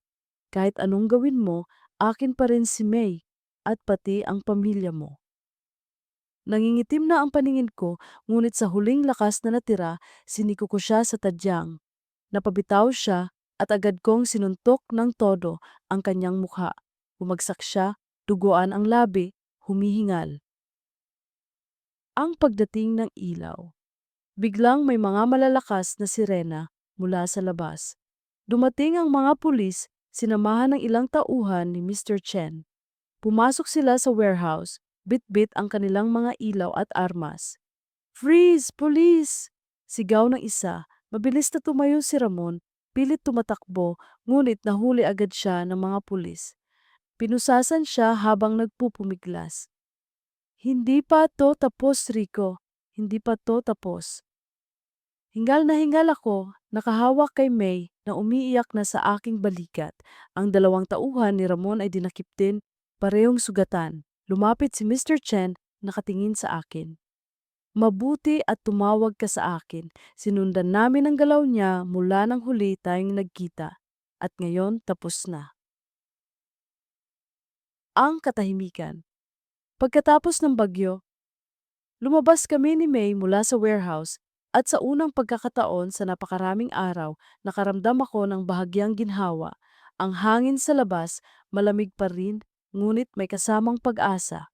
Kahit anong gawin mo, akin pa rin si May at pati ang pamilya mo. Nangingitim na ang paningin ko, ngunit sa huling lakas na natira, siniko ko siya sa tadyang. Napabitaw siya at agad kong sinuntok ng todo ang kanyang mukha. Bumagsak siya, duguan ang labi, humihingal. Ang pagdating ng ilaw. Biglang may mga malalakas na sirena mula sa labas. Dumating ang mga pulis, sinamahan ng ilang tauhan ni Mr. Chen. Pumasok sila sa warehouse, bit-bit ang kanilang mga ilaw at armas. Freeze! Police! Sigaw ng isa. Mabilis na tumayo si Ramon, pilit tumatakbo, ngunit nahuli agad siya ng mga pulis. Pinusasan siya habang nagpupumiglas. Hindi pa to tapos, Rico. Hindi pa to tapos. Hingal na hingal ako, nakahawak kay May na umiiyak na sa aking balikat. Ang dalawang tauhan ni Ramon ay dinakip din, parehong sugatan. Lumapit si Mr. Chen, nakatingin sa akin. Mabuti at tumawag ka sa akin. Sinundan namin ang galaw niya mula nang huli tayong nagkita. At ngayon tapos na. Ang katahimikan. Pagkatapos ng bagyo, lumabas kami ni May mula sa warehouse at sa unang pagkakataon sa napakaraming araw, nakaramdam ako ng bahagyang ginhawa. Ang hangin sa labas, malamig pa rin, ngunit may kasamang pag-asa.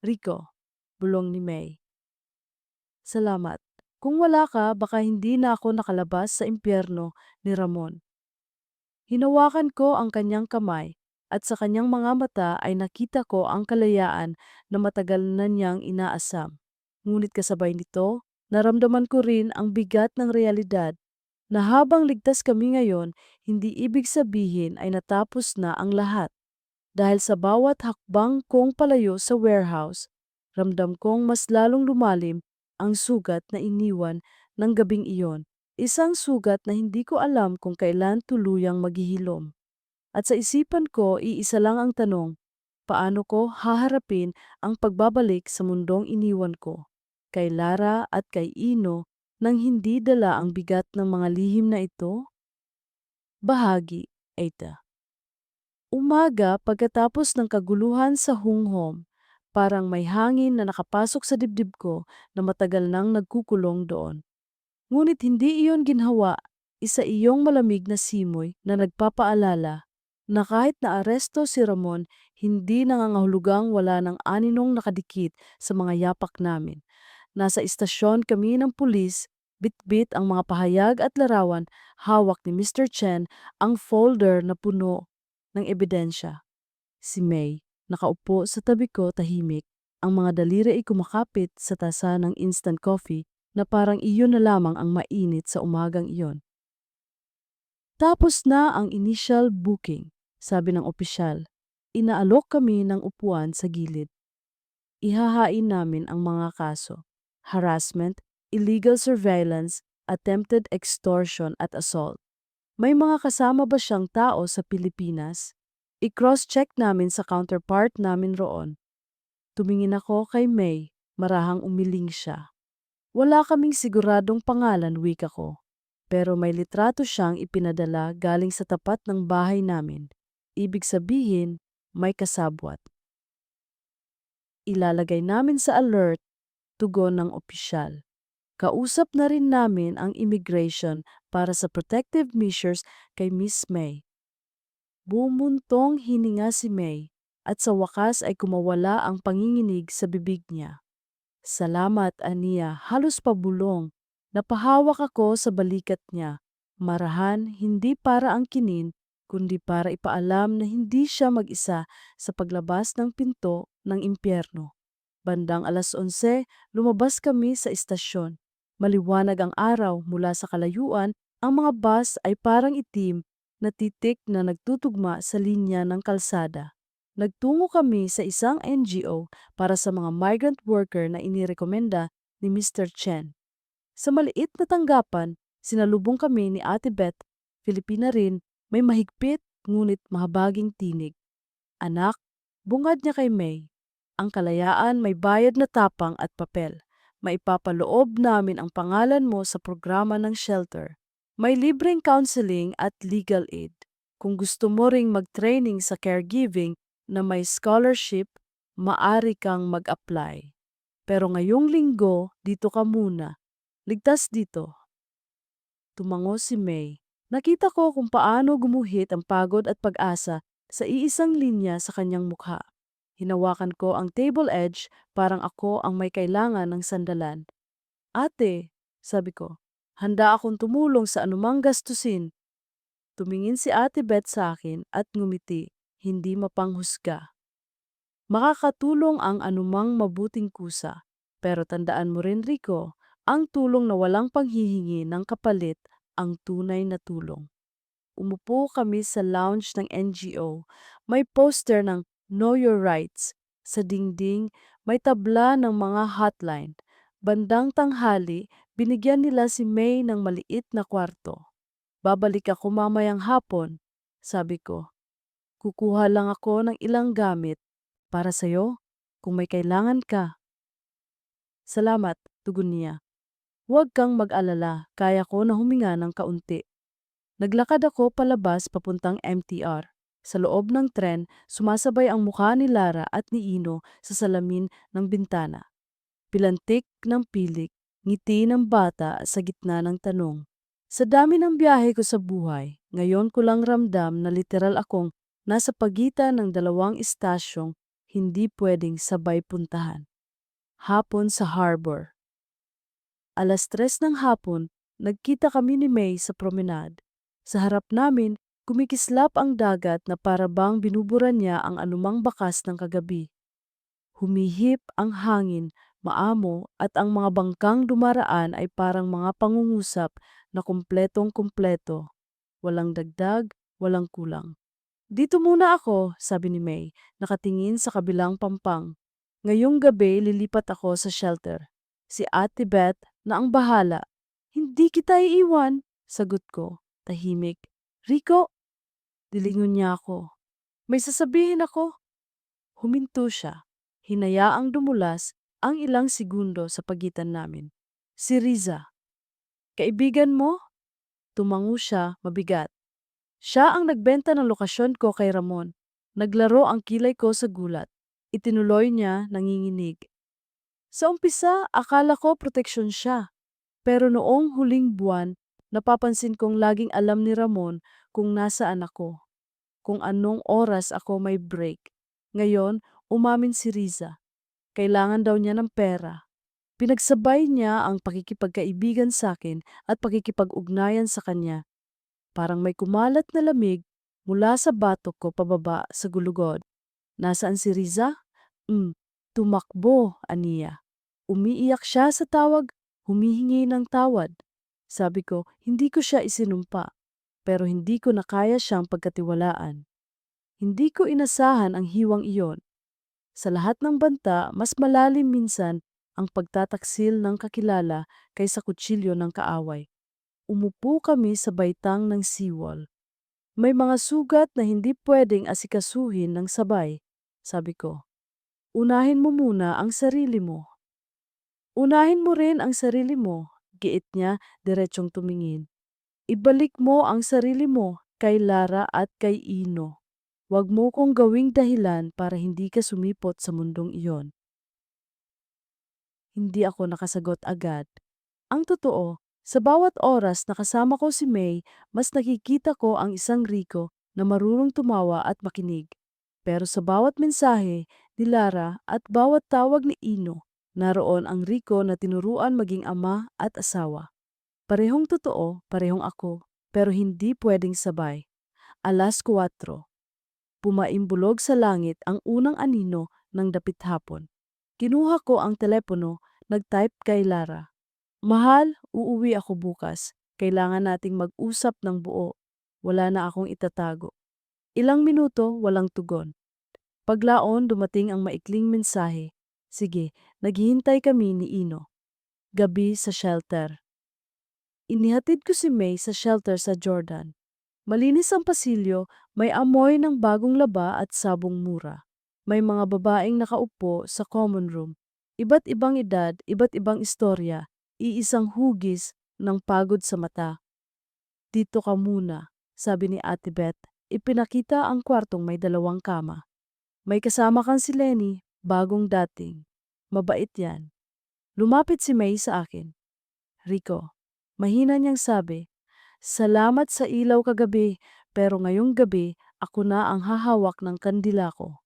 Rico, bulong ni May. Salamat. Kung wala ka, baka hindi na ako nakalabas sa impyerno ni Ramon. Hinawakan ko ang kanyang kamay at sa kanyang mga mata ay nakita ko ang kalayaan na matagal na niyang inaasam. Ngunit kasabay nito, naramdaman ko rin ang bigat ng realidad na habang ligtas kami ngayon, hindi ibig sabihin ay natapos na ang lahat. Dahil sa bawat hakbang kong palayo sa warehouse, ramdam kong mas lalong lumalim ang sugat na iniwan ng gabing iyon. Isang sugat na hindi ko alam kung kailan tuluyang maghihilom. At sa isipan ko, iisa lang ang tanong, paano ko haharapin ang pagbabalik sa mundong iniwan ko? Kay Lara at kay Ino nang hindi dala ang bigat ng mga lihim na ito? Bahagi 8. Umaga pagkatapos ng kaguluhan sa Hunghom, parang may hangin na nakapasok sa dibdib ko na matagal nang nagkukulong doon. Ngunit hindi iyon ginhawa, isa iyong malamig na simoy na nagpapaalala na kahit naaresto si Ramon, hindi nangangahulugang wala ng aninong nakadikit sa mga yapak namin. Nasa istasyon kami ng pulis, bitbit ang mga pahayag at larawan, hawak ni Mr. Chen ang folder na puno ng ebidensya. Si May, nakaupo sa tabi ko tahimik, ang mga daliri ay kumakapit sa tasa ng instant coffee na parang iyon na lamang ang mainit sa umagang iyon. Tapos na ang initial booking, sabi ng opisyal. Inaalok kami ng upuan sa gilid. Ihahain namin ang mga kaso: harassment, illegal surveillance, attempted extortion at assault. May mga kasama ba siyang tao sa Pilipinas? I-cross-check namin sa counterpart namin roon. Tumingin ako kay May, marahang umiling siya. Wala kaming siguradong pangalan, wika ko. Pero may litrato siyang ipinadala galing sa tapat ng bahay namin. Ibig sabihin, may kasabwat. Ilalagay namin sa alert, tugon ng opisyal. Kausap na rin namin ang immigration para sa protective measures kay Miss May. Bumuntong hininga si May at sa wakas ay kumawala ang panginginig sa bibig niya. Salamat, Ania, halos pabulong. Napahawak ako sa balikat niya. Marahan, hindi para angkinin, kundi para ipaalam na hindi siya mag-isa sa paglabas ng pinto ng impyerno. Bandang 11:00, lumabas kami sa istasyon. Maliwanag ang araw mula sa kalayuan, ang mga bus ay parang itim na titik na nagtutugma sa linya ng kalsada. Nagtungo kami sa isang NGO para sa mga migrant worker na inirekomenda ni Mr. Chen. Sa maliit na tanggapan, sinalubong kami ni Ate Beth, Filipina rin, may mahigpit ngunit mahabaging tinig. Anak, bungad niya kay May. Ang kalayaan may bayad na tapang at papel. Maipapaloob namin ang pangalan mo sa programa ng shelter. May libreng counseling at legal aid. Kung gusto mo ring mag-training sa caregiving na may scholarship, maari kang mag-apply. Pero ngayong linggo, dito ka muna. Ligtas dito. Tumango si May. Nakita ko kung paano gumuhit ang pagod at pag-asa sa iisang linya sa kanyang mukha. Hinawakan ko ang table edge, parang ako ang may kailangan ng sandalan. Ate, sabi ko, handa akong tumulong sa anumang gastusin. Tumingin si Ate Beth sa akin at ngumiti, hindi mapanghusga. Makakatulong ang anumang mabuting kusa. Pero tandaan mo rin, Rico, ang tulong na walang panghihingi ng kapalit ang tunay na tulong. Umupo kami sa lounge ng NGO. May poster ng Know Your Rights. Sa dingding, may tabla ng mga hotline. Bandang tanghali, binigyan nila si May ng maliit na kwarto. Babalik ako mamayang hapon, sabi ko. Kukuha lang ako ng ilang gamit para sa'yo kung may kailangan ka. Salamat, tugon niya. Huwag kang mag-alala, kaya ko na huminga ng kaunti. Naglakad ako palabas papuntang MTR. Sa loob ng tren, sumasabay ang mukha ni Lara at ni Ino sa salamin ng bintana. Pilantik ng ngiti ng bata sa gitna ng tanong. Sa dami ng biyahe ko sa buhay, Ngayon ko lang ramdam na literal akong nasa pagitan ng dalawang istasyong hindi pwedeng sabay puntahan. Hapon sa harbor. 3:00 ng hapon, nagkita kami ni May sa promenade. Sa harap namin, kumikislap ang dagat na para bang binubura niya ang anumang bakas ng kagabi. Humihip ang hangin, maamo at ang mga bangkang dumaraan ay parang mga pangungusap na kumpletong-kumpleto. Walang dagdag, walang kulang. Dito muna ako, sabi ni May, nakatingin sa kabilang pampang. Ngayong gabi lilipat ako sa shelter. Si Ate Beth na ang bahala. Hindi kita iiwan, sagot ko, tahimik. Rico, dilingon niya ako. May sasabihin ako. Huminto siya. Hinayaang dumulas ang ilang segundo sa pagitan namin. Si Riza. Kaibigan mo? Tumango siya mabigat. Siya ang nagbenta ng lokasyon ko kay Ramon. Naglaro ang kilay ko sa gulat. Itinuloy niya nanginginig. Sa umpisa, akala ko proteksyon siya. Pero noong huling buwan, napapansin kong laging alam ni Ramon kung nasaan ako. Kung anong oras ako may break. Ngayon, umamin si Riza. Kailangan daw niya ng pera. Pinagsabay niya ang pakikipagkaibigan sa akin at pakikipag-ugnayan sa kanya. Parang may kumalat na lamig mula sa batok ko pababa sa gulugod. Nasaan si Riza? Tumakbo, aniya. Umiiyak siya sa tawag, humihingi ng tawad. Sabi ko, hindi ko siya isinumpa, pero hindi ko na kaya siyang pagkatiwalaan. Hindi ko inasahan ang hiwang iyon. Sa lahat ng banta, mas malalim minsan ang pagtataksil ng kakilala kaysa kutsilyo ng kaaway. Umupo kami sa baitang ng seawall. May mga sugat na hindi pwedeng asikasuhin ng sabay, sabi ko. Unahin mo muna ang sarili mo. Unahin mo rin ang sarili mo, giit niya diretsyong tumingin. Ibalik mo ang sarili mo kay Lara at kay Ino. Huwag mo kong gawing dahilan para hindi ka sumipot sa mundong iyon. Hindi ako nakasagot agad. Ang totoo, sa bawat oras na kasama ko si May, mas nakikita ko ang isang Rico na marunong tumawa at makinig. Pero sa bawat mensahe ni Lara at bawat tawag ni Ino, naroon ang Rico na tinuruan maging ama at asawa. Parehong totoo, parehong ako, pero hindi pwedeng sabay. 4:00. Pumaimbulog sa langit ang unang anino ng dapit hapon. Kinuha ko ang telepono, nag-type kay Lara. Mahal, uuwi ako bukas. Kailangan nating mag-usap ng buo. Wala na akong itatago. Ilang minuto, walang tugon. Paglaon, dumating ang maikling mensahe. Sige, naghihintay kami ni Ino. Gabi sa shelter. Inihatid ko si May sa shelter sa Jordan. Malinis ang pasilyo, may amoy ng bagong laba at sabong mura. May mga babaeng nakaupo sa common room. Iba't ibang edad, iba't ibang istorya, iisang hugis ng pagod sa mata. Dito ka muna, sabi ni Ate Beth. Ipinakita ang kwartong may 2 kama. May kasama kang si Lenny, bagong dating. Mabait yan. Lumapit si May sa akin. Rico, mahina niyang sabi, salamat sa ilaw kagabi, pero ngayong gabi ako na ang hahawak ng kandila ko.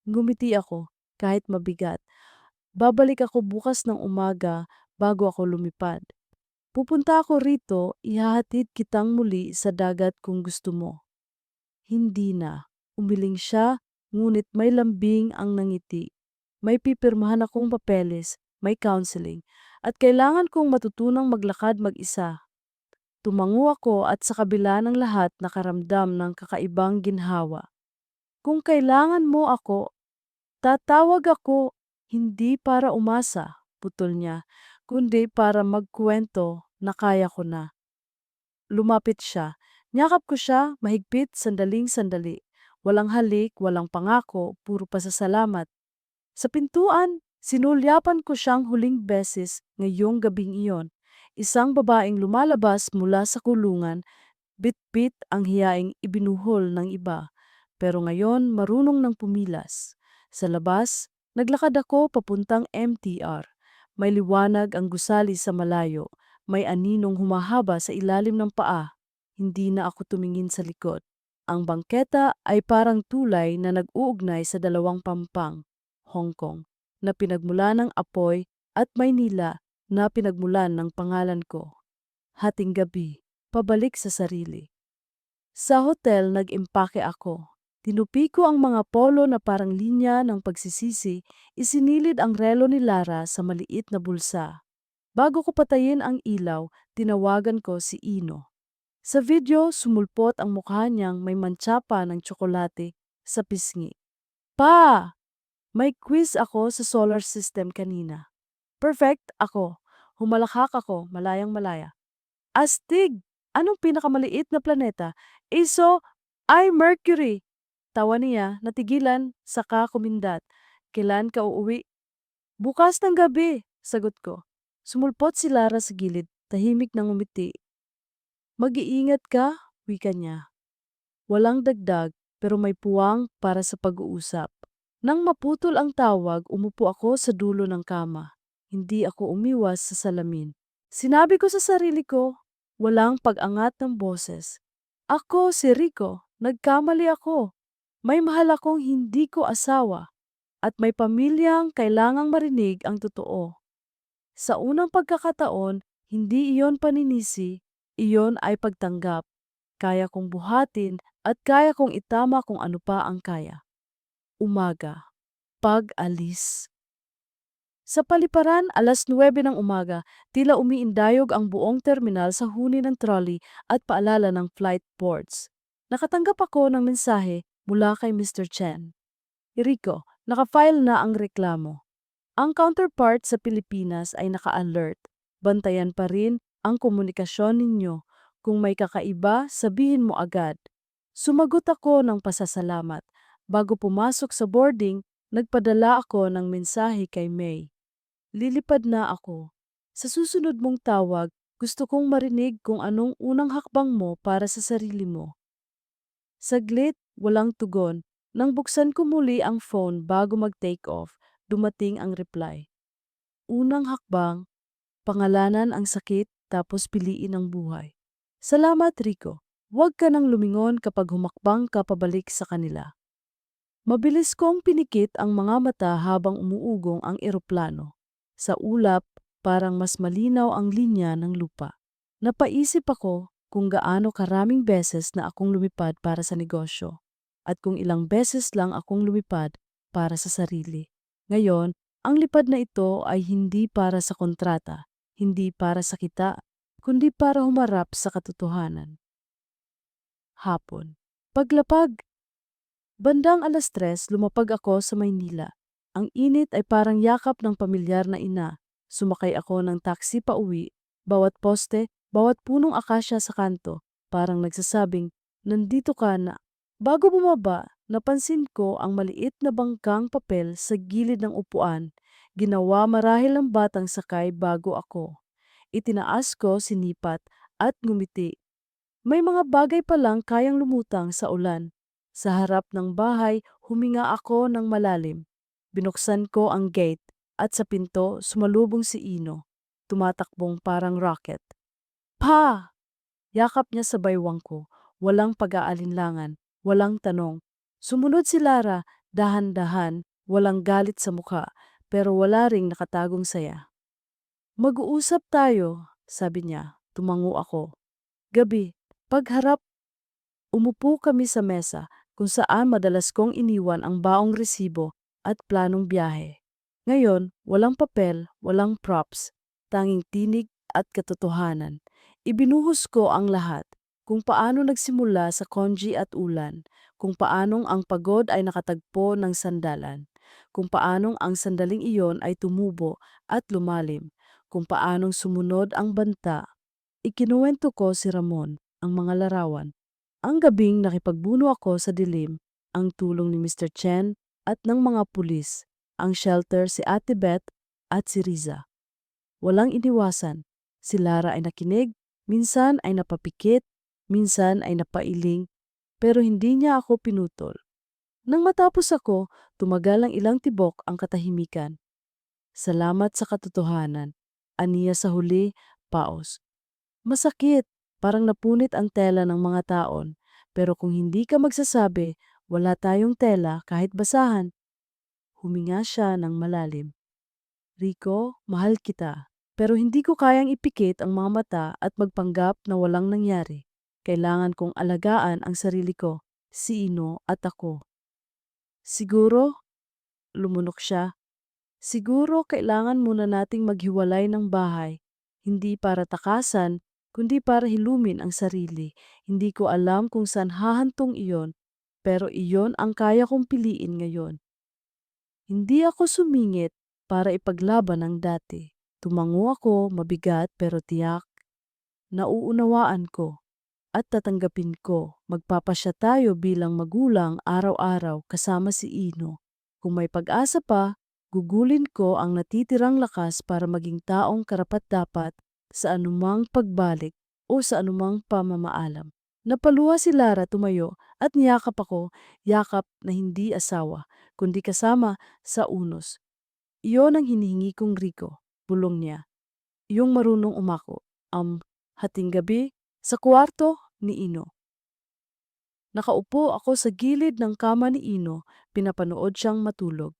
Ngumiti ako, kahit mabigat. Babalik ako bukas ng umaga bago ako lumipad. Pupunta ako rito, ihahatid kitang muli sa dagat kung gusto mo. Hindi na. Umiling siya, ngunit may lambing ang nangiti. May pipirmahan akong papeles, may counseling, at kailangan kong matutunang maglakad mag-isa. Tumango ako at sa kabila ng lahat nakaramdam ng kakaibang ginhawa. Kung kailangan mo ako, tatawag ako, hindi para umasa, putol niya, kundi para magkwento na kaya ko na. Lumapit siya. Niyakap ko siya, mahigpit, sandaling-sandali. Walang halik, walang pangako, puro pasasalamat. Sa pintuan, sinulyapan ko siyang huling beses ngayong gabing iyon. Isang babaeng lumalabas mula sa kulungan, bit-bit ang hiyaing ibinuhol ng iba. Pero ngayon marunong nang pumilas. Sa labas, naglakad ako papuntang MTR. May liwanag ang gusali sa malayo. May aninong humahaba sa ilalim ng paa. hindi na ako tumingin sa likod. Ang bangketa ay parang tulay na nag-uugnay sa dalawang pampang, Hong Kong, na pinagmulan ng apoy at Maynila na pinagmulan ng pangalan ko. Hating gabi, pabalik sa sarili. Sa hotel nag-impake ako. Tinupi ko ang mga polo na parang linya ng pagsisisi, isinilid ang relo ni Lara sa maliit na bulsa. Bago ko patayin ang ilaw, tinawagan ko si Ino. Sa video, sumulpot ang mukha niyang may mantsa pa ng tsokolate sa pisngi. Pa! May quiz ako sa solar system kanina. Perfect ako. Humalakhak ako, malayang-malaya. Astig! Anong pinakamaliit na planeta? Iso, ay Mercury! Tawa niya, natigilan, saka kumindat. Kailan ka uuwi? Bukas ng gabi, sagot ko. Sumulpot si Lara sa gilid, tahimik nang umiti. Mag-iingat ka, wika niya. Walang dagdag, pero may puwang para sa pag-uusap. Nang maputol ang tawag, umupo ako sa dulo ng kama. Hindi ako umiwas sa salamin. Sinabi ko sa sarili ko, walang pag-angat ng boses. Ako si Rico, nagkamali ako. May mahal akong hindi ko asawa at may pamilyang kailangang marinig ang totoo. Sa unang pagkakataon, hindi iyon paninisi, iyon ay pagtanggap. Kaya kong buhatin at kaya kong itama kung ano pa ang kaya. Umaga. Pag-alis. Sa paliparan, 9:00 ng umaga, tila umiindayog ang buong terminal sa huni ng trolley at paalala ng flight boards. Nakatanggap ako ng mensahe mula kay Mr. Chen. Rico, nakafile na ang reklamo. Ang counterpart sa Pilipinas ay naka-alert. Bantayan pa rin ang komunikasyon ninyo. Kung may kakaiba, sabihin mo agad. Sumagot ako ng pasasalamat. Bago pumasok sa boarding, nagpadala ako ng mensahe kay May. Lilipad na ako. Sa susunod mong tawag, gusto kong marinig kung anong unang hakbang mo para sa sarili mo. Saglit, walang tugon. Nang buksan ko muli ang phone bago mag-take off, dumating ang reply. Unang hakbang, pangalanan ang sakit tapos piliin ang buhay. Salamat, Rico. Huwag ka nang lumingon kapag humakbang ka pabalik sa kanila. Mabilis kong pinikit ang mga mata habang umuugong ang eroplano. Sa ulap, parang mas malinaw ang linya ng lupa. Napaisip ako kung gaano karaming beses na akong lumipad para sa negosyo at kung ilang beses lang akong lumipad para sa sarili. Ngayon, ang lipad na ito ay hindi para sa kontrata, hindi para sa kita, kundi para humarap sa katotohanan. Hapon. Paglapag, bandang 3:00 lumapag ako sa Maynila. Ang init ay parang yakap ng pamilyar na ina. Sumakay ako ng taxi pa uwi. Bawat poste, bawat punong akasya sa kanto, parang nagsasabing, nandito ka na. Bago bumaba, napansin ko ang maliit na bangkang papel sa gilid ng upuan. Ginawa marahil ng batang sakay bago ako. Itinaas ko sinipat at ngumiti. May mga bagay pa lang kayang lumutang sa ulan. Sa harap ng bahay, huminga ako ng malalim. Binuksan ko ang gate at sa pinto sumalubong si Ino, tumatakbong parang rocket. Pa! Yakap niya sa baywang ko, walang pag-aalinlangan, walang tanong. Sumunod si Lara, dahan-dahan, walang galit sa mukha, pero wala ring nakatagong saya. Mag-uusap tayo, sabi niya. Tumango ako. Gabi, pagharap, umupo kami sa mesa kung saan madalas kong iniwan ang baong resibo at planong biyahe. Ngayon, walang papel, walang props, tanging tinig at katotohanan. Ibinuhos ko ang lahat, kung paano nagsimula sa konji at ulan, kung paanong ang pagod ay nakatagpo ng sandalan, kung paanong ang sandaling iyon ay tumubo at lumalim, kung paanong sumunod ang banta. Ikinuwento ko si Ramon, ang mga larawan. Ang gabing nakipagbuno ako sa dilim, ang tulong ni Mr. Chen at ng mga pulis, ang shelter si Ate Beth at si Riza. Walang iniwasan. Si Lara ay nakinig, minsan ay napapikit, minsan ay napailing, pero hindi niya ako pinutol. Nang matapos ako, tumagal ng ilang tibok ang katahimikan. Salamat sa katotohanan. Aniya sa huli, paos. Masakit, parang napunit ang tela ng mga taon. Pero kung hindi ka magsasabi, wala tayong tela kahit basahan. Huminga siya ng malalim. Rico, mahal kita. Pero hindi ko kayang ipikit ang mga mata at magpanggap na walang nangyari. Kailangan kong alagaan ang sarili ko, si Ino at ako. Siguro, lumunok siya, siguro kailangan muna nating maghiwalay ng bahay. Hindi para takasan, kundi para hilumin ang sarili. Hindi ko alam kung saan hahantong iyon, pero iyon ang kaya kong piliin ngayon. Hindi ako sumingit para ipaglaban ang dati. Tumango ako, mabigat pero tiyak. Nauunawaan ko at tatanggapin ko. Magpapasya tayo bilang magulang araw-araw kasama si Ino. Kung may pag-asa pa, gugulin ko ang natitirang lakas para maging taong karapat-dapat sa anumang pagbalik o sa anumang pamamaalam. Napaluha si Lara tumayo at niyakap ako, yakap na hindi asawa, kundi kasama sa unos. Iyon ang hinihingi kong Rico, bulong niya. Yung marunong umako. Hating gabi, sa kwarto ni Ino. Nakaupo ako sa gilid ng kama ni Ino, pinapanood siyang matulog.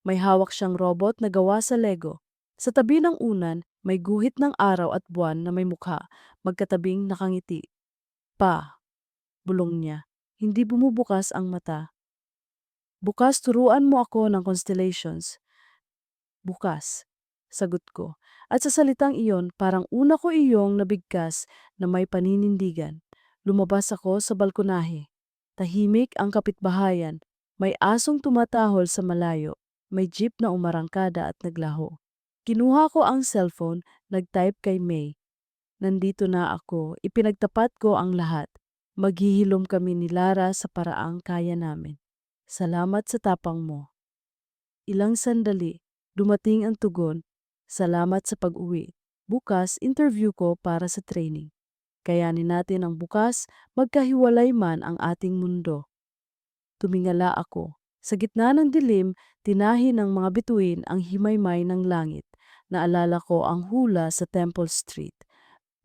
May hawak siyang robot na gawa sa Lego. Sa tabi ng unan, may guhit ng araw at buwan na may mukha, magkatabing nakangiti. Pa, bulong niya. Hindi bumubukas ang mata. Bukas turuan mo ako ng constellations. Bukas, sagot ko. At sa salitang iyon, parang una ko iyong nabigkas na may paninindigan. Lumabas ako sa balkonahe. Tahimik ang kapitbahayan. May asong tumatahol sa malayo. May jeep na umarangkada at naglaho. Kinuha ko ang cellphone, nag-type kay May. Nandito na ako, ipinagtapat ko ang lahat. Maghihilom kami ni Lara sa paraang kaya namin. Salamat sa tapang mo. Ilang sandali, dumating ang tugon. Salamat sa pag-uwi. Bukas, interview ko para sa training. Kayanin natin ang bukas, magkahiwalay man ang ating mundo. Tumingala ako. Sa gitna ng dilim, tinahi ng mga bituin ang himaymay ng langit. Naalala ko ang hula sa Temple Street.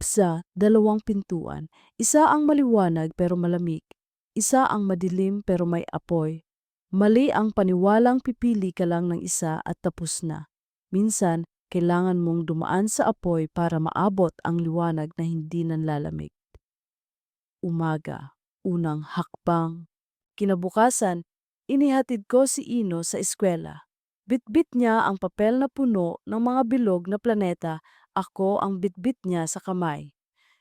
Sa dalawang pintuan, isa ang maliwanag pero malamig. Isa ang madilim pero may apoy. Mali ang paniwalang pipili ka lang ng isa at tapos na. Minsan, kailangan mong dumaan sa apoy para maabot ang liwanag na hindi nanlalamig. Umaga, unang hakbang. Kinabukasan, inihatid ko si Ino sa eskwela. Bitbit niya ang papel na puno ng mga bilog na planeta, ako ang bitbit niya sa kamay.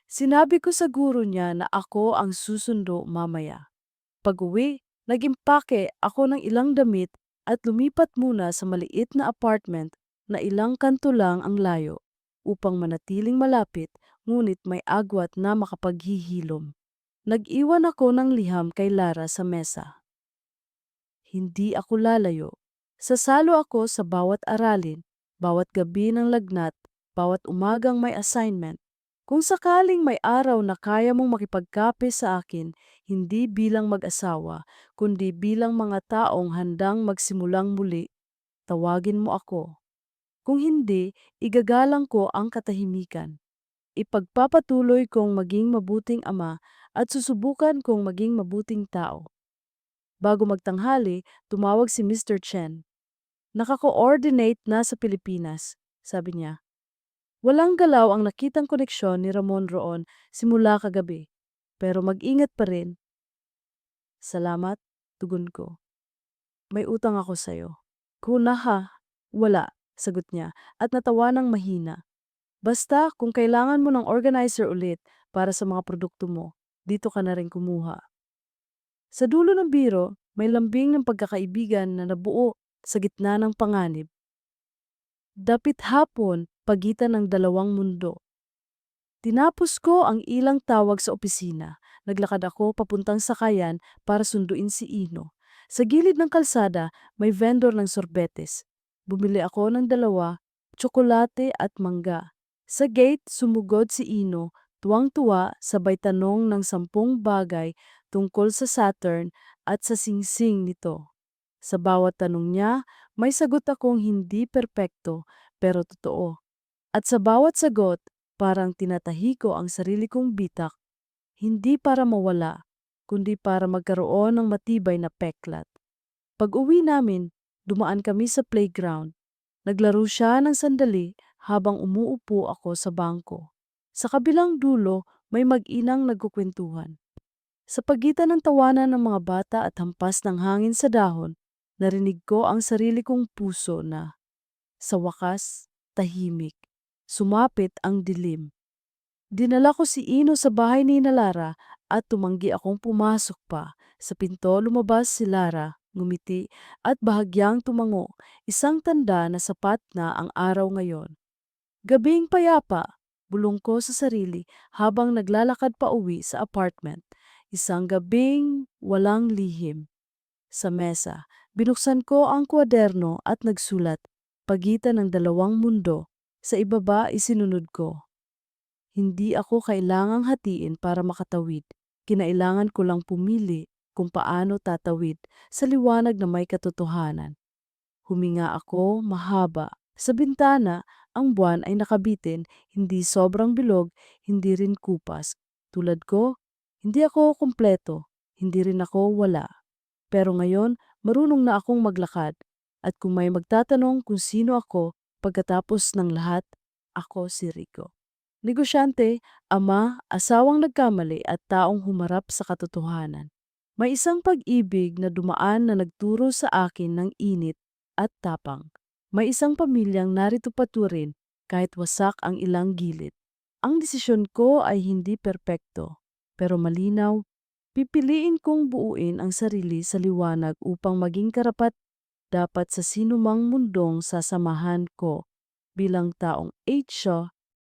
Sinabi ko sa guro niya na ako ang susundo mamaya. Pag-uwi, nag-impake ako ng ilang damit at lumipat muna sa maliit na apartment na ilang kanto lang ang layo upang manatiling malapit ngunit may agwat na makapaghihilom. Nag-iwan ako ng liham kay Lara sa mesa. Hindi ako lalayo. Sasalo ako sa bawat aralin, bawat gabi ng lagnat, bawat umagang may assignment. Kung sakaling may araw na kaya mong makipagkape sa akin, hindi bilang mag-asawa, kundi bilang mga taong handang magsimulang muli, tawagin mo ako. Kung hindi, igagalang ko ang katahimikan. Ipagpapatuloy kong maging mabuting ama at susubukan kong maging mabuting tao. Bago magtanghali, tumawag si Mr. Chen. Nakako-ordinate na sa Pilipinas, sabi niya. Walang galaw ang nakitang koneksyon ni Ramon roon simula kagabi. Pero mag-ingat pa rin. Salamat, tugon ko. May utang ako sa'yo. Kuna ha? Wala, sagot niya at natawa ng mahina. Basta kung kailangan mo ng organizer ulit para sa mga produkto mo, dito ka na rin kumuha. Sa dulo ng biro, may lambing ng pagkakaibigan na nabuo sa gitna ng panganib. Dapit hapon, pagitan ng dalawang mundo. Tinapos ko ang ilang tawag sa opisina. Naglakad ako papuntang sakayan para sunduin si Ino. Sa gilid ng kalsada, may vendor ng sorbetes. Bumili ako ng dalawa, tsokolate at mangga. Sa gate, sumugod si Ino, tuwang-tuwa sabay tanong ng 10 bagay tungkol sa Saturn at sa singsing nito. Sa bawat tanong niya, may sagot akong hindi perpekto pero totoo. At sa bawat sagot, parang tinatahi ko ang sarili kong bitak hindi para mawala, kundi para magkaroon ng matibay na peklat. Pag-uwi namin, dumaan kami sa playground. Naglaro siya ng sandali habang umuupo ako sa bangko. Sa kabilang dulo, may mag-inang nagkukwentuhan. Sa pagitan ng tawanan ng mga bata at hampas ng hangin sa dahon, narinig ko ang sarili kong puso na, sa wakas, tahimik. Sumapit ang dilim. Dinala ko si Ino sa bahay ni Lara at tumanggi akong pumasok pa. Sa pinto lumabas si Lara, ngumiti at bahagyang tumango, isang tanda na sapat na ang araw ngayon. Gabing payapa, bulong ko sa sarili habang naglalakad pa uwi sa apartment. Isang gabing walang lihim. Sa mesa, binuksan ko ang kwaderno at nagsulat, pagitan ng dalawang mundo. Sa ibaba isinunod ko. Hindi ako kailangang hatiin para makatawid. Kinailangan ko lang pumili kung paano tatawid sa liwanag na may katotohanan. Huminga ako mahaba. Sa bintana, ang buwan ay nakabitin, hindi sobrang bilog, hindi rin kupas. Tulad ko, hindi ako kumpleto, hindi rin ako wala. Pero ngayon, marunong na akong maglakad. At kung may magtatanong kung sino ako, pagkatapos ng lahat, ako si Rico. Negosyante, ama, asawang nagkamali at taong humarap sa katotohanan. May isang pag-ibig na dumaan na nagturo sa akin ng init at tapang. May isang pamilyang narito paturin kahit wasak ang ilang gilid. Ang desisyon ko ay hindi perpekto, pero malinaw. Pipiliin kong buuin ang sarili sa liwanag upang maging karapat dapat sa sinumang mundong sasamahan ko bilang taong H.